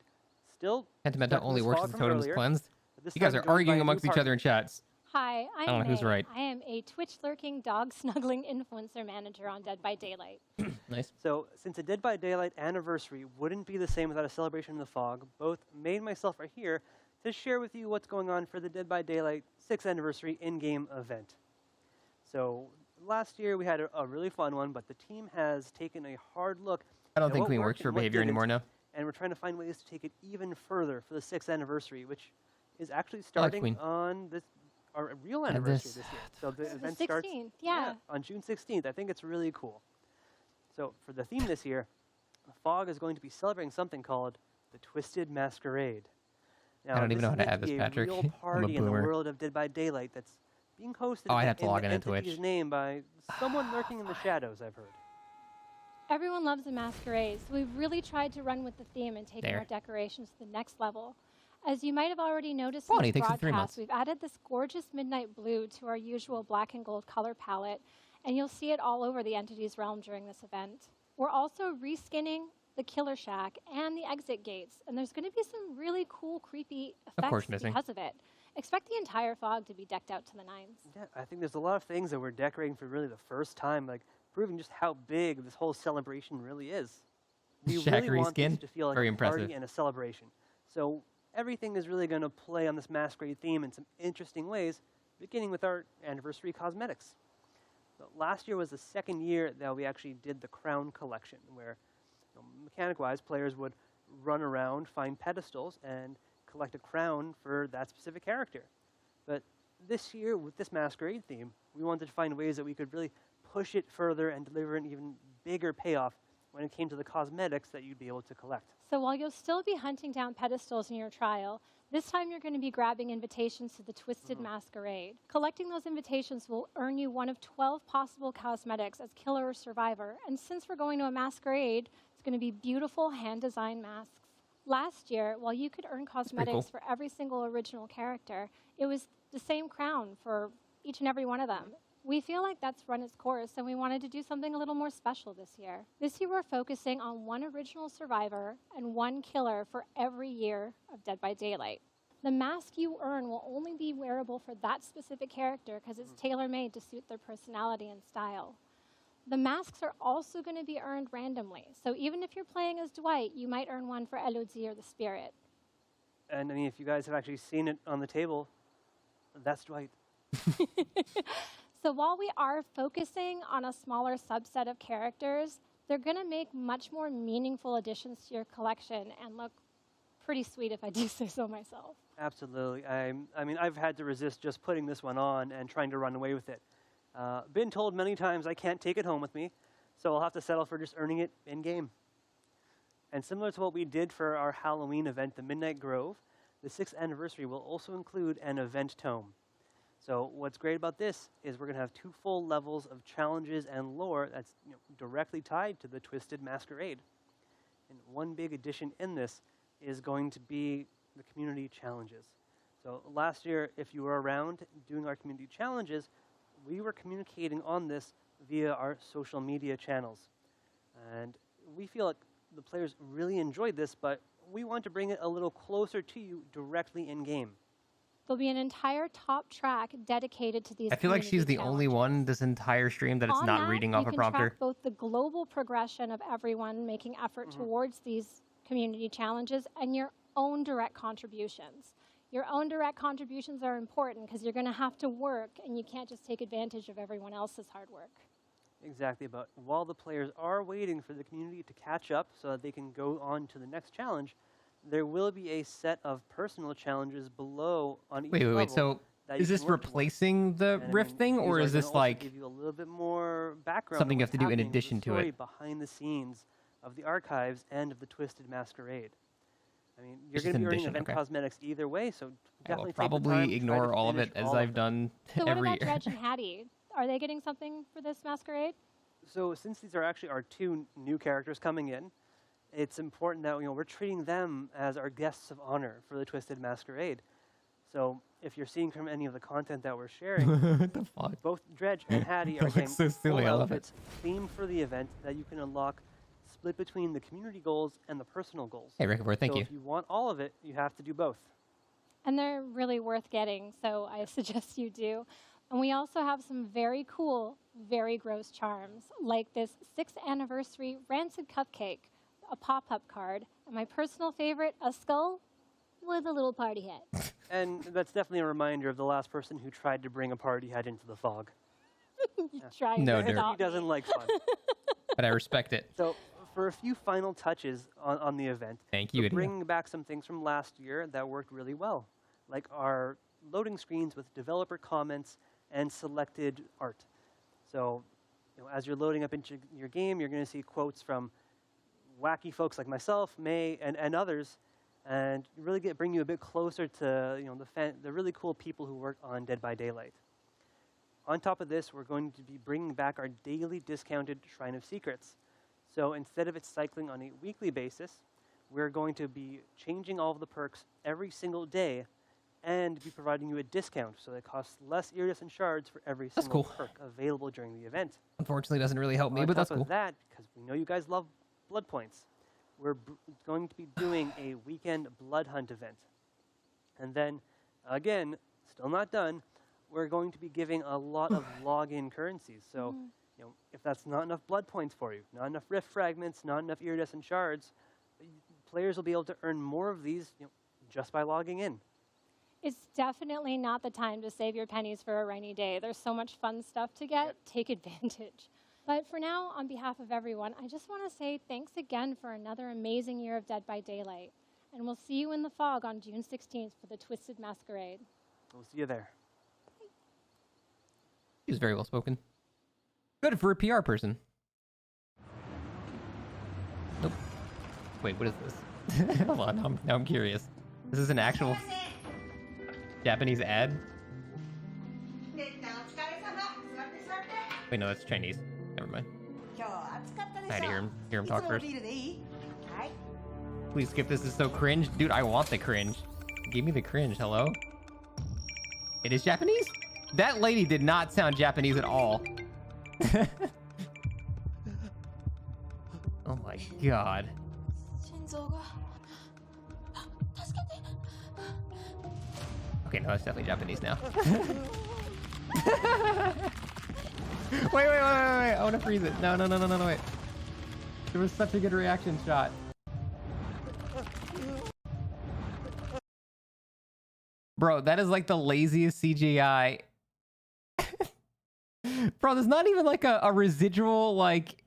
G: Still,
A: Pentimenta
G: stuck in
A: only
G: this
A: works
G: fog
A: if the
G: from
A: totem is
G: earlier,
A: cleansed.
G: but this
A: You guys
G: time
A: are
G: joined by
A: arguing
G: a new
A: amongst each other in
G: partner.
A: chats.
N: Hi,
A: I don't know who's right.
N: I am a Twitch-lurking, dog-snuggling influencer manager on Dead by Daylight.
A: Nice.
G: So, since a Dead by Daylight anniversary wouldn't be the same without a celebration in the fog, both May and myself are here to share with you what's going on for the Dead by Daylight 6th anniversary in-game event. So, last year we had a really fun one, but the team has taken a hard look.
A: I don't
G: at
A: think
G: what
A: Queen
G: worked
A: works for
G: and what
A: behavior
G: didn't,
A: anymore now.
G: and we're trying to find ways to take it even further for the 6th anniversary, which is actually starting
A: Queen.
G: on our real anniversary this year. So the event
N: The
G: starts
N: 16th, yeah.
G: on June 16th. I think it's really cool. So for the theme this year, the Fog is going to be celebrating something called the Twisted Masquerade. Now,
A: I don't even know how to
G: is meant
A: add this,
G: be
A: Patrick.
G: A real
A: I'm a
G: party in the
A: boomer.
G: world of Dead by Daylight that's being hosted
A: Oh, I
G: in
A: have to log
G: the
A: in to Twitch.
G: entity's name by someone lurking in the shadows, I've heard.
N: Everyone loves a masquerade, so we've really tried to run with the theme and taken
A: There.
N: our decorations to the next level. As you might have already noticed
A: Funny,
N: in
A: it
N: this
A: takes us 3 months.
N: broadcast, we've added this gorgeous midnight blue to our usual black and gold color palette, and you'll see it all over the entity's realm during this event. We're also reskinning the Killer Shack and the exit gates, and there's going to be some really cool, creepy effects because of it. Expect the entire fog to be decked out to the nines.
G: Yeah, I think there's a lot of things that we're decorating for really the first time, like proving just how big this whole celebration really is. We
A: Shack
G: really want this
A: reskin?
G: to feel like
A: Very
G: a
A: impressive.
G: party and a celebration. So everything is really going to play on this masquerade theme in some interesting ways, beginning with our anniversary cosmetics. So last year was the second year that we actually did the Crown Collection, where mechanic-wise, players would run around, find pedestals, and collect a crown for that specific character. But this year, with this masquerade theme, we wanted to find ways that we could really push it further and deliver an even bigger payoff when it came to the cosmetics that you'd be able to collect.
N: So while you'll still be hunting down pedestals in your trial, this time you're going to be grabbing invitations to the Twisted Masquerade. Collecting those invitations will earn you one of 12 possible cosmetics as killer or survivor, and since we're going to a masquerade, it's going to be beautiful hand-designed masks. Last year, while you could earn cosmetics for every single original character, it was the same crown for each and every one of them. We feel like that's run its course, and we wanted to do something a little more special this year. This year, we're focusing on one original survivor and one killer for every year of Dead by Daylight. The mask you earn will only be wearable for that specific character because it's tailor-made to suit their personality and style. The masks are also going to be earned randomly, so even if you're playing as Dwight, you might earn one for Elodie or the Spirit.
G: And I mean, if you guys have actually seen it on the table, that's Dwight.
N: So while we are focusing on a smaller subset of characters, they're going to make much more meaningful additions to your collection and look pretty sweet if I do say so myself.
G: Absolutely. I mean, I've had to resist just putting this one on and trying to run away with it. Been told many times I can't take it home with me, so I'll have to settle for just earning it in-game. And similar to what we did for our Halloween event, the Midnight Grove, the 6th anniversary will also include an event tome. So what's great about this is we're going to have 2 full levels of challenges and lore that's directly tied to the Twisted Masquerade. And one big addition in this is going to be the community challenges. So last year, if you were around doing our community challenges, we were communicating on this via our social media channels. And we feel like the players really enjoyed this, but we want to bring it a little closer to you directly in-game.
N: There'll be an entire top track dedicated to these.
A: I feel like she's the only one this entire stream that it's
N: On
A: not
N: that,
A: reading off
N: you
A: a
N: can
A: prompter.
N: track both the global progression of everyone making effort towards these community challenges and your own direct contributions. Your own direct contributions are important because you're going to have to work and you can't just take advantage of everyone else's hard work.
G: Exactly, but while the players are waiting for the community to catch up so that they can go on to the next challenge, there will be a set of personal challenges below on each level.
A: Wait. So
G: that
A: is
G: you
A: this
G: can work towards.
A: replacing the
G: And,
A: rift thing,
G: these
A: or
G: are
A: is
G: gonna
A: this
G: also
A: like
G: give you a little bit more background
A: something
G: on
A: you have to
G: what's
A: do in
G: happening, the
A: addition to
G: story
A: it?
G: behind the scenes of the archives and of the Twisted Masquerade? I mean, you're
A: It's
G: going to
A: just
G: be
A: an
G: earning
A: addition,
G: event
A: okay.
G: cosmetics either way, so
A: I will
G: definitely take the time to
A: probably
G: try to
A: ignore all of
G: finish
A: it as
G: all of
A: I've done
N: So what
A: every
N: about
A: year.
N: Dredge and Hattie? Are they getting something for this masquerade?
G: So since these are actually our 2 new characters coming in, it's important that we're treating them as our guests of honor for the Twisted Masquerade. So if you're seeing from any of the content that we're sharing,
A: What the fuck?
G: both Dredge and Hattie are
A: Looks
G: getting
A: so silly, I
G: full
A: love it.
G: outfits themed for the event that you can unlock, split between the community goals and the personal goals.
A: Hey, Rickboard, thank
G: so
A: you.
G: if you want all of it, you have to do both.
N: And they're really worth getting, so I suggest you do. And we also have some very cool, very gross charms, like this 6th anniversary Rancid Cupcake, a pop-up card, and my personal favorite, a skull with a little party hat.
G: And that's definitely a reminder of the last person who tried to bring a party hat into the fog.
N: You try
A: No,
N: to
A: Dirk.
N: stop
G: He doesn't
N: me.
G: like fun.
A: But I respect it.
G: So for a few final touches on the event,
A: Thank you,
G: we're
A: Idiot.
G: bringing back some things from last year that worked really well, like our loading screens with developer comments and selected art. So as you're loading up into your game, you're going to see quotes from wacky folks like myself, May, and others, and really bring you a bit closer to the really cool people who work on Dead by Daylight. On top of this, we're going to be bringing back our daily discounted Shrine of Secrets. So instead of it cycling on a weekly basis, we're going to be changing all of the perks every single day and be providing you a discount, so it costs less iridescent shards for every
A: That's
G: single
A: cool.
G: perk available during the event.
A: Unfortunately, doesn't really help me,
G: On
A: but that's
G: top
A: cool.
G: of that, because we know you guys love blood points, we're going to be doing a weekend blood hunt event. And then, again, still not done, we're going to be giving a lot of login currencies. So, if that's not enough blood points for you, not enough rift fragments, not enough iridescent shards, players will be able to earn more of these just by logging in.
N: It's definitely not the time to save your pennies for a rainy day. There's so much fun stuff to get. Take advantage. But for now, on behalf of everyone, I just want to say thanks again for another amazing year of Dead by Daylight. And we'll see you in the fog on June 16th for the Twisted Masquerade.
G: We'll see you there.
A: He was very well spoken. Good for a PR person. Nope. Wait, what is this? Hold on, now I'm curious. This is an actual Japanese ad? Wait, no, that's Chinese. Never mind. I had to hear him talk first. Please skip this. This is so cringe. Dude, I want the cringe. Give me the cringe. Hello? It is Japanese? That lady did not sound Japanese at all. Oh my god. Okay, no, that's definitely Japanese now. Wait. I want to freeze it. No, wait. There was such a good reaction shot. Bro, that is like the laziest CGI. Bro, there's not even like a residual, like...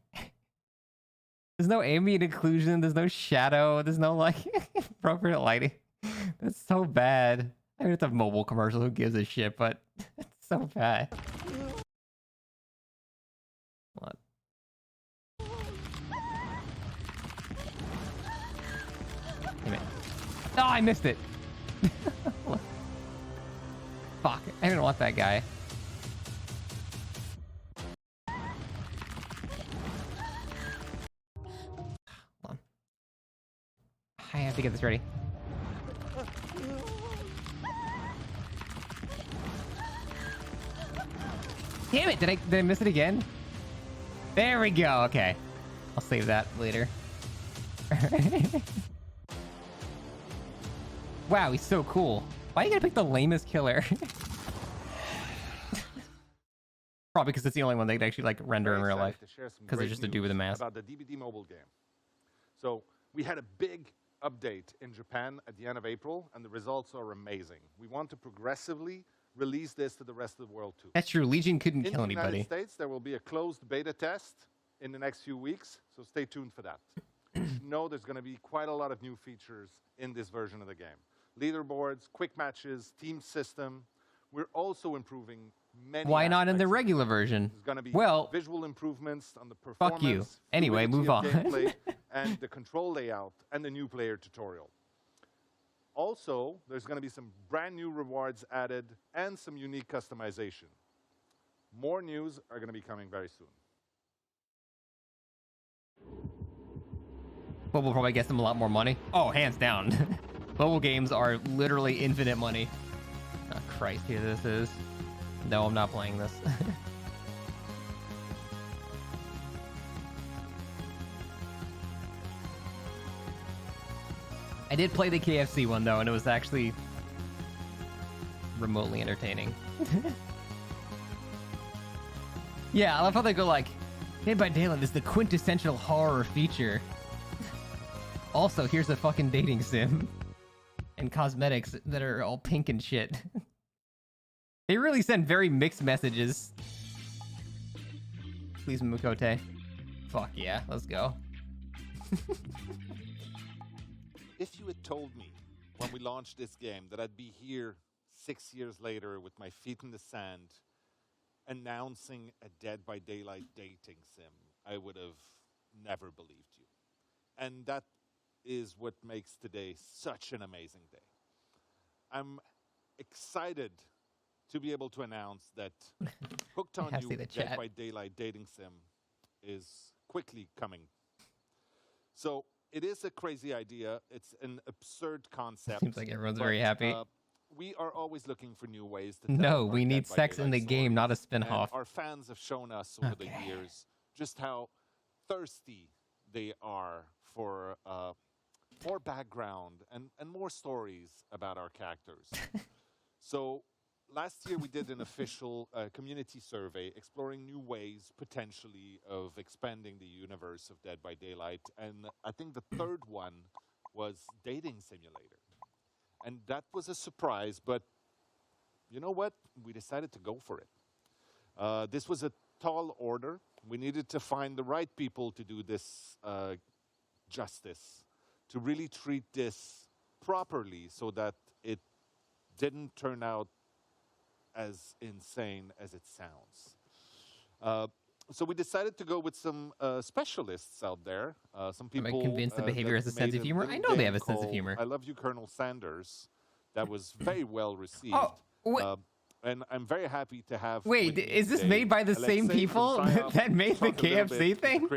A: There's no ambient occlusion, there's no shadow, there's no like appropriate lighting. That's so bad. I mean, it's a mobile commercial, who gives a shit, but it's so bad. Hold on. Damn it. Oh, I missed it. Fuck, I didn't want that guy. Hold on. I have to get this ready. Damn it, did I miss it again? There we go, okay. I'll save that later. Wow, he's so cool. Why you gotta pick the lamest killer? Probably because it's the only one they could actually like render in real life. Because they're just a dude with a mask.
B: About the DBD mobile game. So we had a big update in Japan at the end of April, and the results are amazing. We want to progressively release this to the rest of the world too.
A: That's true. Legion couldn't
B: In
A: kill
B: the United
A: anybody.
B: States, there will be a closed beta test in the next few weeks, so stay tuned for that. You should know there's going to be quite a lot of new features in this version of the game. Leaderboards, quick matches, team system. We're also improving many
A: Why not in the
B: aspects of
A: regular version?
B: There's going to be
A: Well,
B: visual improvements on the performance,
A: fuck you. Anyway,
B: fluidity
A: move
B: of
A: on.
B: gameplay, and the control layout, and the new player tutorial. Also, there's going to be some brand new rewards added and some unique customization. More news are going to be coming very soon.
A: Mobile probably gets them a lot more money. Oh, hands down. Mobile games are literally infinite money. Christ, here this is. No, I'm not playing this. I did play the KFC one though, and it was actually remotely entertaining. Yeah, I love how they go like, Dead by Daylight is the quintessential horror feature. Also, here's a fucking dating sim. And cosmetics that are all pink and shit. They really send very mixed messages. Please, Mukote. Fuck yeah, let's go.
B: If you had told me when we launched this game that I'd be here 6 years later with my feet in the sand announcing a Dead by Daylight dating sim, I would have never believed you. And that is what makes today such an amazing day. I'm excited to be able to announce that Hooked on You Dead by Daylight dating sim is quickly coming. So it is a crazy idea. It's an absurd concept.
A: Seems like everyone's very happy.
B: We are always looking for new ways to tell
A: No,
B: our
A: we need
B: Dead by
A: sex in the
B: Daylight
A: game, not a
B: stories.
A: spin-off.
B: And our fans have shown us over the years just how thirsty they are for more background and more stories about our characters. So last year we did an official community survey exploring new ways potentially of expanding the universe of Dead by Daylight, and I think the third one was Dating Simulator. And that was a surprise, but you know what? We decided to go for it. This was a tall order. We needed to find the right people to do this justice, to really treat this properly so that it didn't turn out as insane as it sounds. So we decided to go with some specialists out there. Some people.
A: Am I convinced the behavior has a sense of humor? I know they have a sense of humor.
B: I Love You, Colonel Sanders. That was very well received. And I'm very happy to have.
A: Wait, is this made by the same people that made the KFC thing?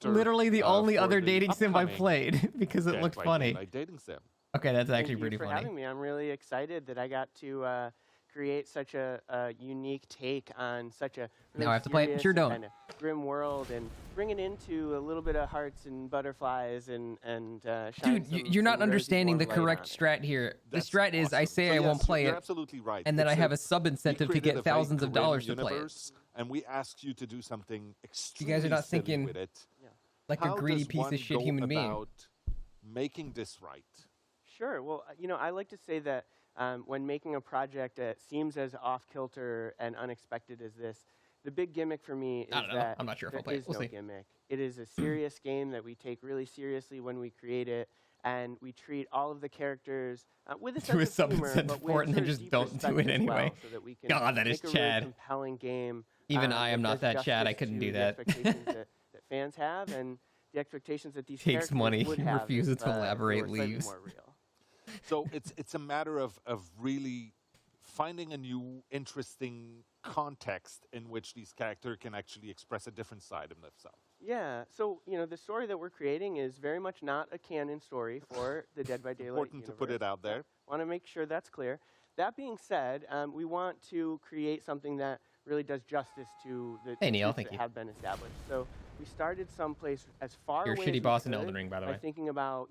A: Literally the only other dating sim I played because it looked funny.
B: Dating sim.
A: Okay, that's actually pretty
O: Thank you for
A: funny.
O: having me. I'm really excited that I got to create such a unique take on such a really
A: Now I have to play it. Sure don't.
O: kind of grim world and bring it into a little bit of hearts and butterflies and shine
A: Dude, you're not understanding the correct strat here. The strat is I say I won't play it,
B: absolutely right.
A: and then I have a sub incentive to get thousands of dollars to play it.
B: And we ask you to do something extremely
A: You guys are not
B: silly
A: thinking
B: with it.
A: like a
B: How
A: greedy
B: does
A: piece
B: one
A: of shit
B: go
A: human being.
B: about making this right?
O: Sure. Well, I like to say that when making a project that seems as off-kilter and unexpected as this, the big gimmick for me is that
A: I'm not sure if I'll
O: there
A: play it.
O: is
A: We'll
O: no
A: see.
O: gimmick. It is a serious game that we take really seriously when we create it, and we treat all of the characters with a
A: Do a
O: sense of humor,
A: sub-incentive
O: but
A: for
O: with
A: it and then
O: sort of
A: just
O: deep
A: don't do
O: respect
A: it
O: as
A: anyway.
O: well, so that we can
A: God, that is
O: make a really
A: Chad.
O: compelling game.
A: Even I am not
O: does
A: that Chad. I
O: justice
A: couldn't
O: to
A: do
O: the
A: that.
O: expectations that fans have, and the expectations that these
A: Takes
O: characters
A: money,
O: would have
A: refuses
O: if,
A: to
O: they were
A: elaborate,
O: slightly
A: leaves.
O: more real.
B: So it's a matter of really finding a new, interesting context in which these characters can actually express a different side of themselves.
O: Yeah, so the story that we're creating is very much not a canon story for the Dead by Daylight
B: Important to put it out there.
O: Want to make sure that's clear. That being said, we want to create something that really does justice to the
A: Hey, Neil,
O: truths
A: thank
O: that
A: you.
O: have been established. So we started someplace as far
A: You're a
O: away
A: shitty
O: as
A: boss
O: we
A: in
O: could
A: Elden Ring, by the way.
O: thinking about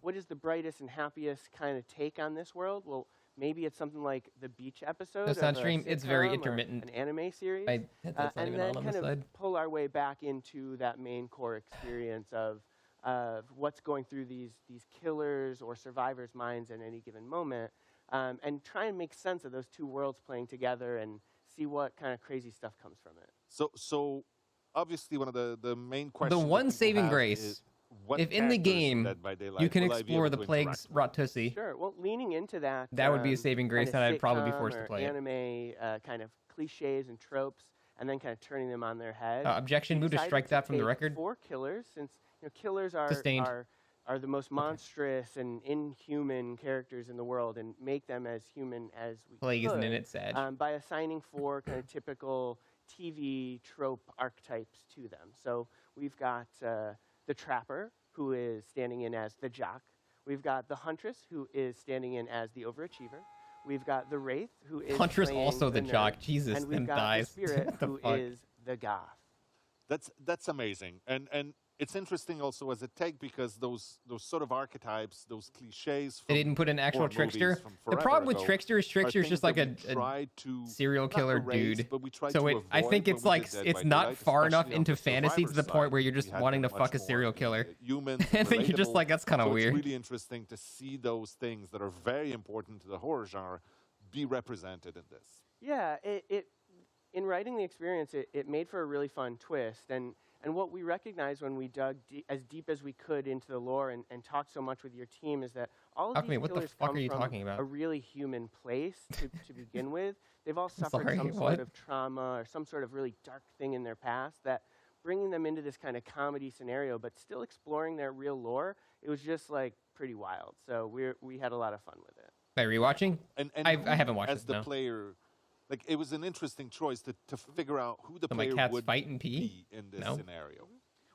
O: what is the brightest and happiest kind of take on this world. Well, maybe it's something like the beach episode.
A: That's
O: of
A: on
O: a
A: stream. It's very
O: sitcom or
A: intermittent.
O: An anime series.
A: That's not
O: and
A: even
O: then
A: on
O: kind
A: the
O: of
A: side.
O: pull our way back into that main core experience of what's going through these killers or survivors' minds at any given moment, and try and make sense of those two worlds playing together and see what kind of crazy stuff comes from it.
B: So obviously one of the main questions.
A: The
B: that
A: one
B: people
A: saving
B: have
A: grace,
B: is, what
A: if in the
B: characters
A: game
B: Dead by Daylight
A: you can
B: will I be
A: explore
B: able
A: the
B: to
A: plague's
B: interact with?
A: Rotussi,
O: Sure. Well, leaning into that.
A: that would be a saving grace,
O: kind
A: and
O: of
A: I'd probably be
O: sitcom
A: forced to
O: or
A: play it.
O: anime kind of cliches and tropes, and then kind of turning them on their head.
A: Objection,
O: We
A: move to
O: decided
A: strike that from the
O: take
A: record.
O: 4 killers, since killers
A: Sustained.
O: are the most monstrous and inhuman characters in the world, and make them as human as we
A: Plague
O: could
A: isn't in it, Sag.
O: by assigning 4 kind of typical TV trope archetypes to them. So we've got the Trapper, who is standing in as the jock. We've got the Huntress, who is standing in as the overachiever. We've got the Wraith, who is
A: Hunter's
O: playing
A: also the
O: nerd,
A: jock. Jesus,
O: and we've
A: and
O: got
A: dies.
O: the Spirit,
A: What the
O: who
A: fuck?
O: is the Goth.
B: That's amazing, and it's interesting also as a take because those sort of archetypes, those cliches.
A: They didn't put an actual
B: horror
A: trickster.
B: movies from
A: The
B: forever
A: problem with
B: ago
A: Trickster is
B: are
A: Trickster's just
B: things
A: like
B: that we
A: a
B: tried to
A: serial
B: not
A: killer
B: erase,
A: dude.
B: but we tried
A: So
B: to
A: I
B: avoid
A: think
B: when
A: it's
B: we
A: like
B: did Dead
A: it's
B: by
A: not
B: Daylight,
A: far enough
B: especially on
A: into
B: the
A: fantasy to
B: survivor
A: the point
B: side.
A: where you're
B: We
A: just
B: had
A: wanting to
B: them
A: fuck a
B: much
A: serial
B: more,
A: killer.
B: human,
A: I think you're just
B: relatable.
A: like, that's kind of
B: So
A: weird.
B: It's really interesting to see those things that are very important to the horror genre be represented in this.
O: Yeah, in writing the experience, it made for a really fun twist. And what we recognized when we dug as deep as we could into the lore and talked so much with your team is that all of
A: Alchemy,
O: these
A: what the
O: killers
A: fuck
O: come
A: are you
O: from
A: talking about?
O: a really human place to begin with. They've all suffered
A: sorry,
O: some
A: what?
O: sort of trauma or some sort of really dark thing in their past that bringing them into this kind of comedy scenario, but still exploring their real lore, it was just like pretty wild. So we had a lot of fun with it.
A: By rewatching?
B: And
A: I
B: who,
A: haven't watched
B: as
A: it,
B: the
A: no.
B: player. Like it was an interesting choice to figure out who the
A: So my
B: player
A: cats
B: would
A: fight and pee?
B: be in this
A: No.
B: scenario.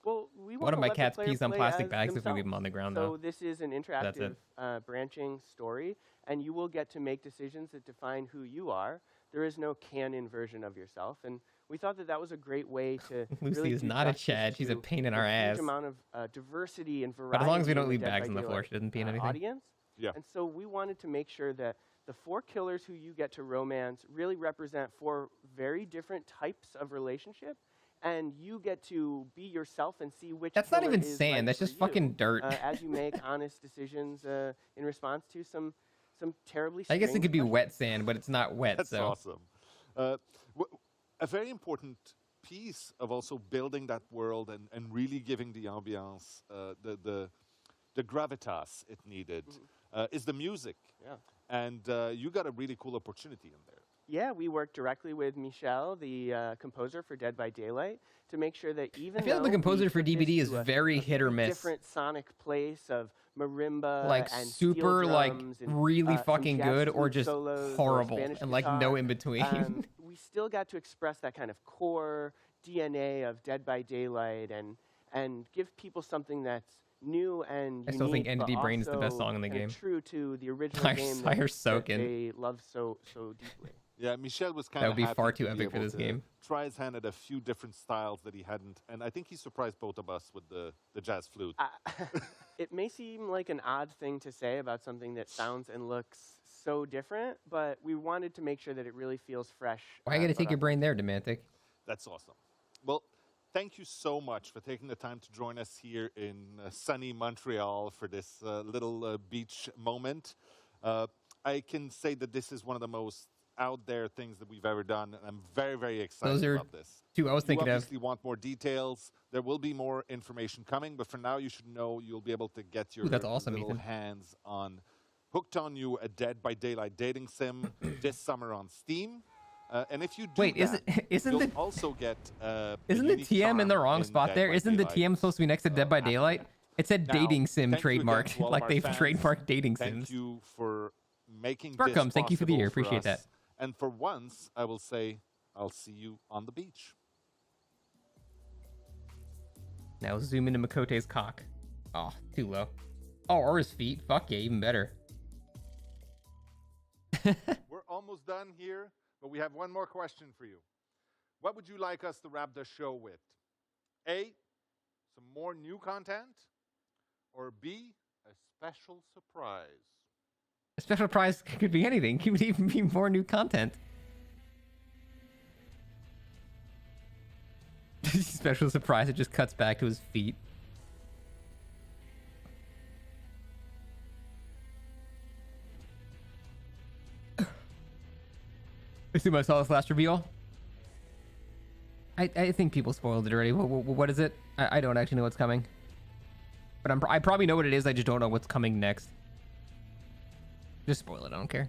O: Well, we
A: One of
O: wanna
A: my
O: let the
A: cats
O: player
A: pees on
O: play
A: plastic
O: as
A: bags if we leave them
O: themselves.
A: on the ground,
O: So
A: though.
O: this is an
A: That's
O: interactive
A: it.
O: branching story, and you will get to make decisions that define who you are. There is no canon version of yourself, and we thought that was a great way to
A: Lucy
O: really
A: is
O: do
A: not a
O: justice
A: Chad. She's a
O: to
A: pain in
O: the
A: our ass.
O: huge amount of diversity and variety.
A: But as long as we
O: in
A: don't
O: the
A: leave
O: Dead
A: bags
O: by
A: on the floor,
O: Daylight,
A: she doesn't pee in anything.
O: Audience.
B: Yeah.
O: And so we wanted to make sure that the 4 killers who you get to romance really represent 4 very different types of relationship, and you get to be yourself and see which.
A: That's not
O: killer
A: even
O: is
A: sand.
O: right
A: That's
O: for
A: just
O: you,
A: fucking dirt.
O: as you make honest decisions in response to some terribly.
A: I guess it
O: strange
A: could be
O: questions.
A: wet sand, but it's not wet.
B: That's
A: so
B: awesome. A very important piece of also building that world and really giving the ambiance, the gravitas it needed, is the music.
O: Yeah.
B: And you got a really cool opportunity in there.
O: Yeah, we worked directly with Michel, the composer for Dead by Daylight, to make sure that even
A: I feel like the
O: though
A: composer
O: we
A: for
O: took this
A: DBD is
O: to a
A: very hit or miss.
O: different sonic place of marimba
A: Like
O: and
A: super,
O: steel
A: like
O: drums and,
A: really
O: some
A: fucking
O: jazz
A: good, or
O: flute
A: just
O: solos or
A: horrible,
O: Spanish
A: and like
O: guitar,
A: no in between.
O: we still got to express that kind of core DNA of Dead by Daylight and give people something that's new and
A: I still think
O: unique,
A: Entity
O: but
A: Brain is the best
O: also
A: song in the
O: kinda
A: game.
O: true to the original
A: Fire-
O: game
A: Fire
O: that
A: Soaking.
O: they love so deeply.
B: Yeah, Michel was kind
A: That
B: of
A: would be far too epic for this game.
B: Try his hand at a few different styles that he hadn't, and I think he surprised both of us with the jazz flute.
O: It may seem like an odd thing to say about something that sounds and looks so different, but we wanted to make sure that it really feels fresh.
A: Why you gotta take your brain there, Demantic?
B: That's awesome. Well, thank you so much for taking the time to join us here in sunny Montreal for this little beach moment. I can say that this is one of the most out there things that we've ever done, and I'm very, very excited
A: Those are
B: about this.
A: 2 I was thinking
B: you
A: of.
B: obviously want more details. There will be more information coming, but for now, you should know you'll be able to get your
A: Ooh, that's awesome,
B: little
A: Ethan.
B: hands on Hooked on You, a Dead by Daylight dating sim this summer on Steam. And if you do
A: Wait,
B: that,
A: isn't
B: you'll
A: the
B: also get
A: isn't the
B: unique
A: TM in the
B: charm
A: wrong
B: in
A: spot
B: Dead
A: there?
B: by
A: Isn't the
B: Daylight.
A: TM supposed to be next to Dead by Daylight? It said
B: Now,
A: dating sim
B: thank you again
A: trademarked,
B: to all of
A: like
B: our
A: they've
B: fans.
A: trademarked dating
B: Thank
A: sims.
B: you for making
A: Sparkums,
B: this
A: thank you for the
B: possible
A: year. Appreciate
B: us.
A: that.
B: And for once, I will say I'll see you on the beach.
A: Now zoom into Makote's cock. Oh, too low. Oh, or his feet. Fuck yeah, even better.
B: We're almost done here, but we have one more question for you. What would you like us to wrap the show with? A, some more new content, or B, a special surprise?
A: A special prize could be anything. It could even be more new content. Special surprise, it just cuts back to his feet. Assume I saw this last reveal. I think people spoiled it already. What is it? I don't actually know what's coming. But I probably know what it is. I just don't know what's coming next. Just spoil it. I don't care.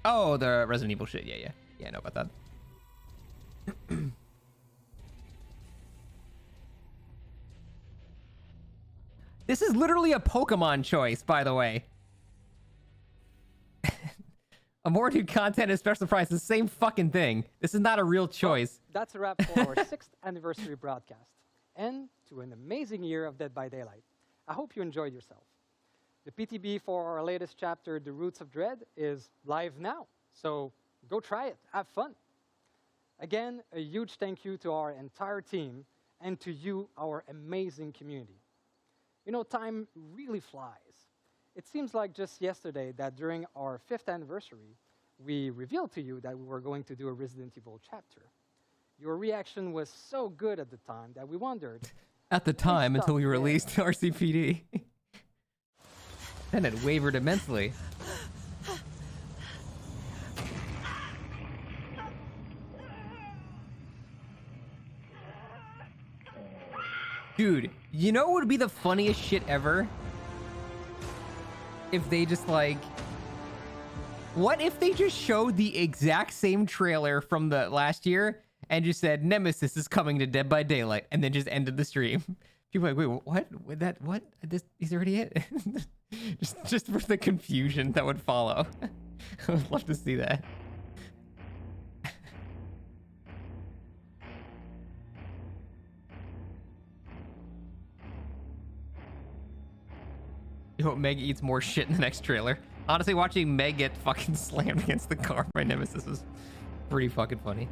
A: Oh, the Resident Evil shit. Yeah. I know about that. This is literally a Pokemon choice, by the way. A more new content and special price, the same fucking thing. This is not a real choice.
L: Well, that's a wrap for our 6th anniversary broadcast. And to an amazing year of Dead by Daylight. I hope you enjoyed yourself. The PTB for our latest chapter, The Roots of Dread, is live now. So go try it. Have fun. Again, a huge thank you to our entire team and to you, our amazing community. You know, time really flies. It seems like just yesterday that during our 5th anniversary, we revealed to you that we were going to do a Resident Evil chapter. Your reaction was so good at the time that we wondered.
A: At the time, until we released RCPD. Then it wavered immensely. Dude, you know what would be the funniest shit ever? If they just like... What if they just showed the exact same trailer from the last year and just said, Nemesis is coming to Dead by Daylight, and then just ended the stream? People are like, wait, what? With that, what? He's already hit? just for the confusion that would follow. I would love to see that. You hope Meg eats more shit in the next trailer. Honestly, watching Meg get fucking slammed against the car by Nemesis was pretty fucking funny.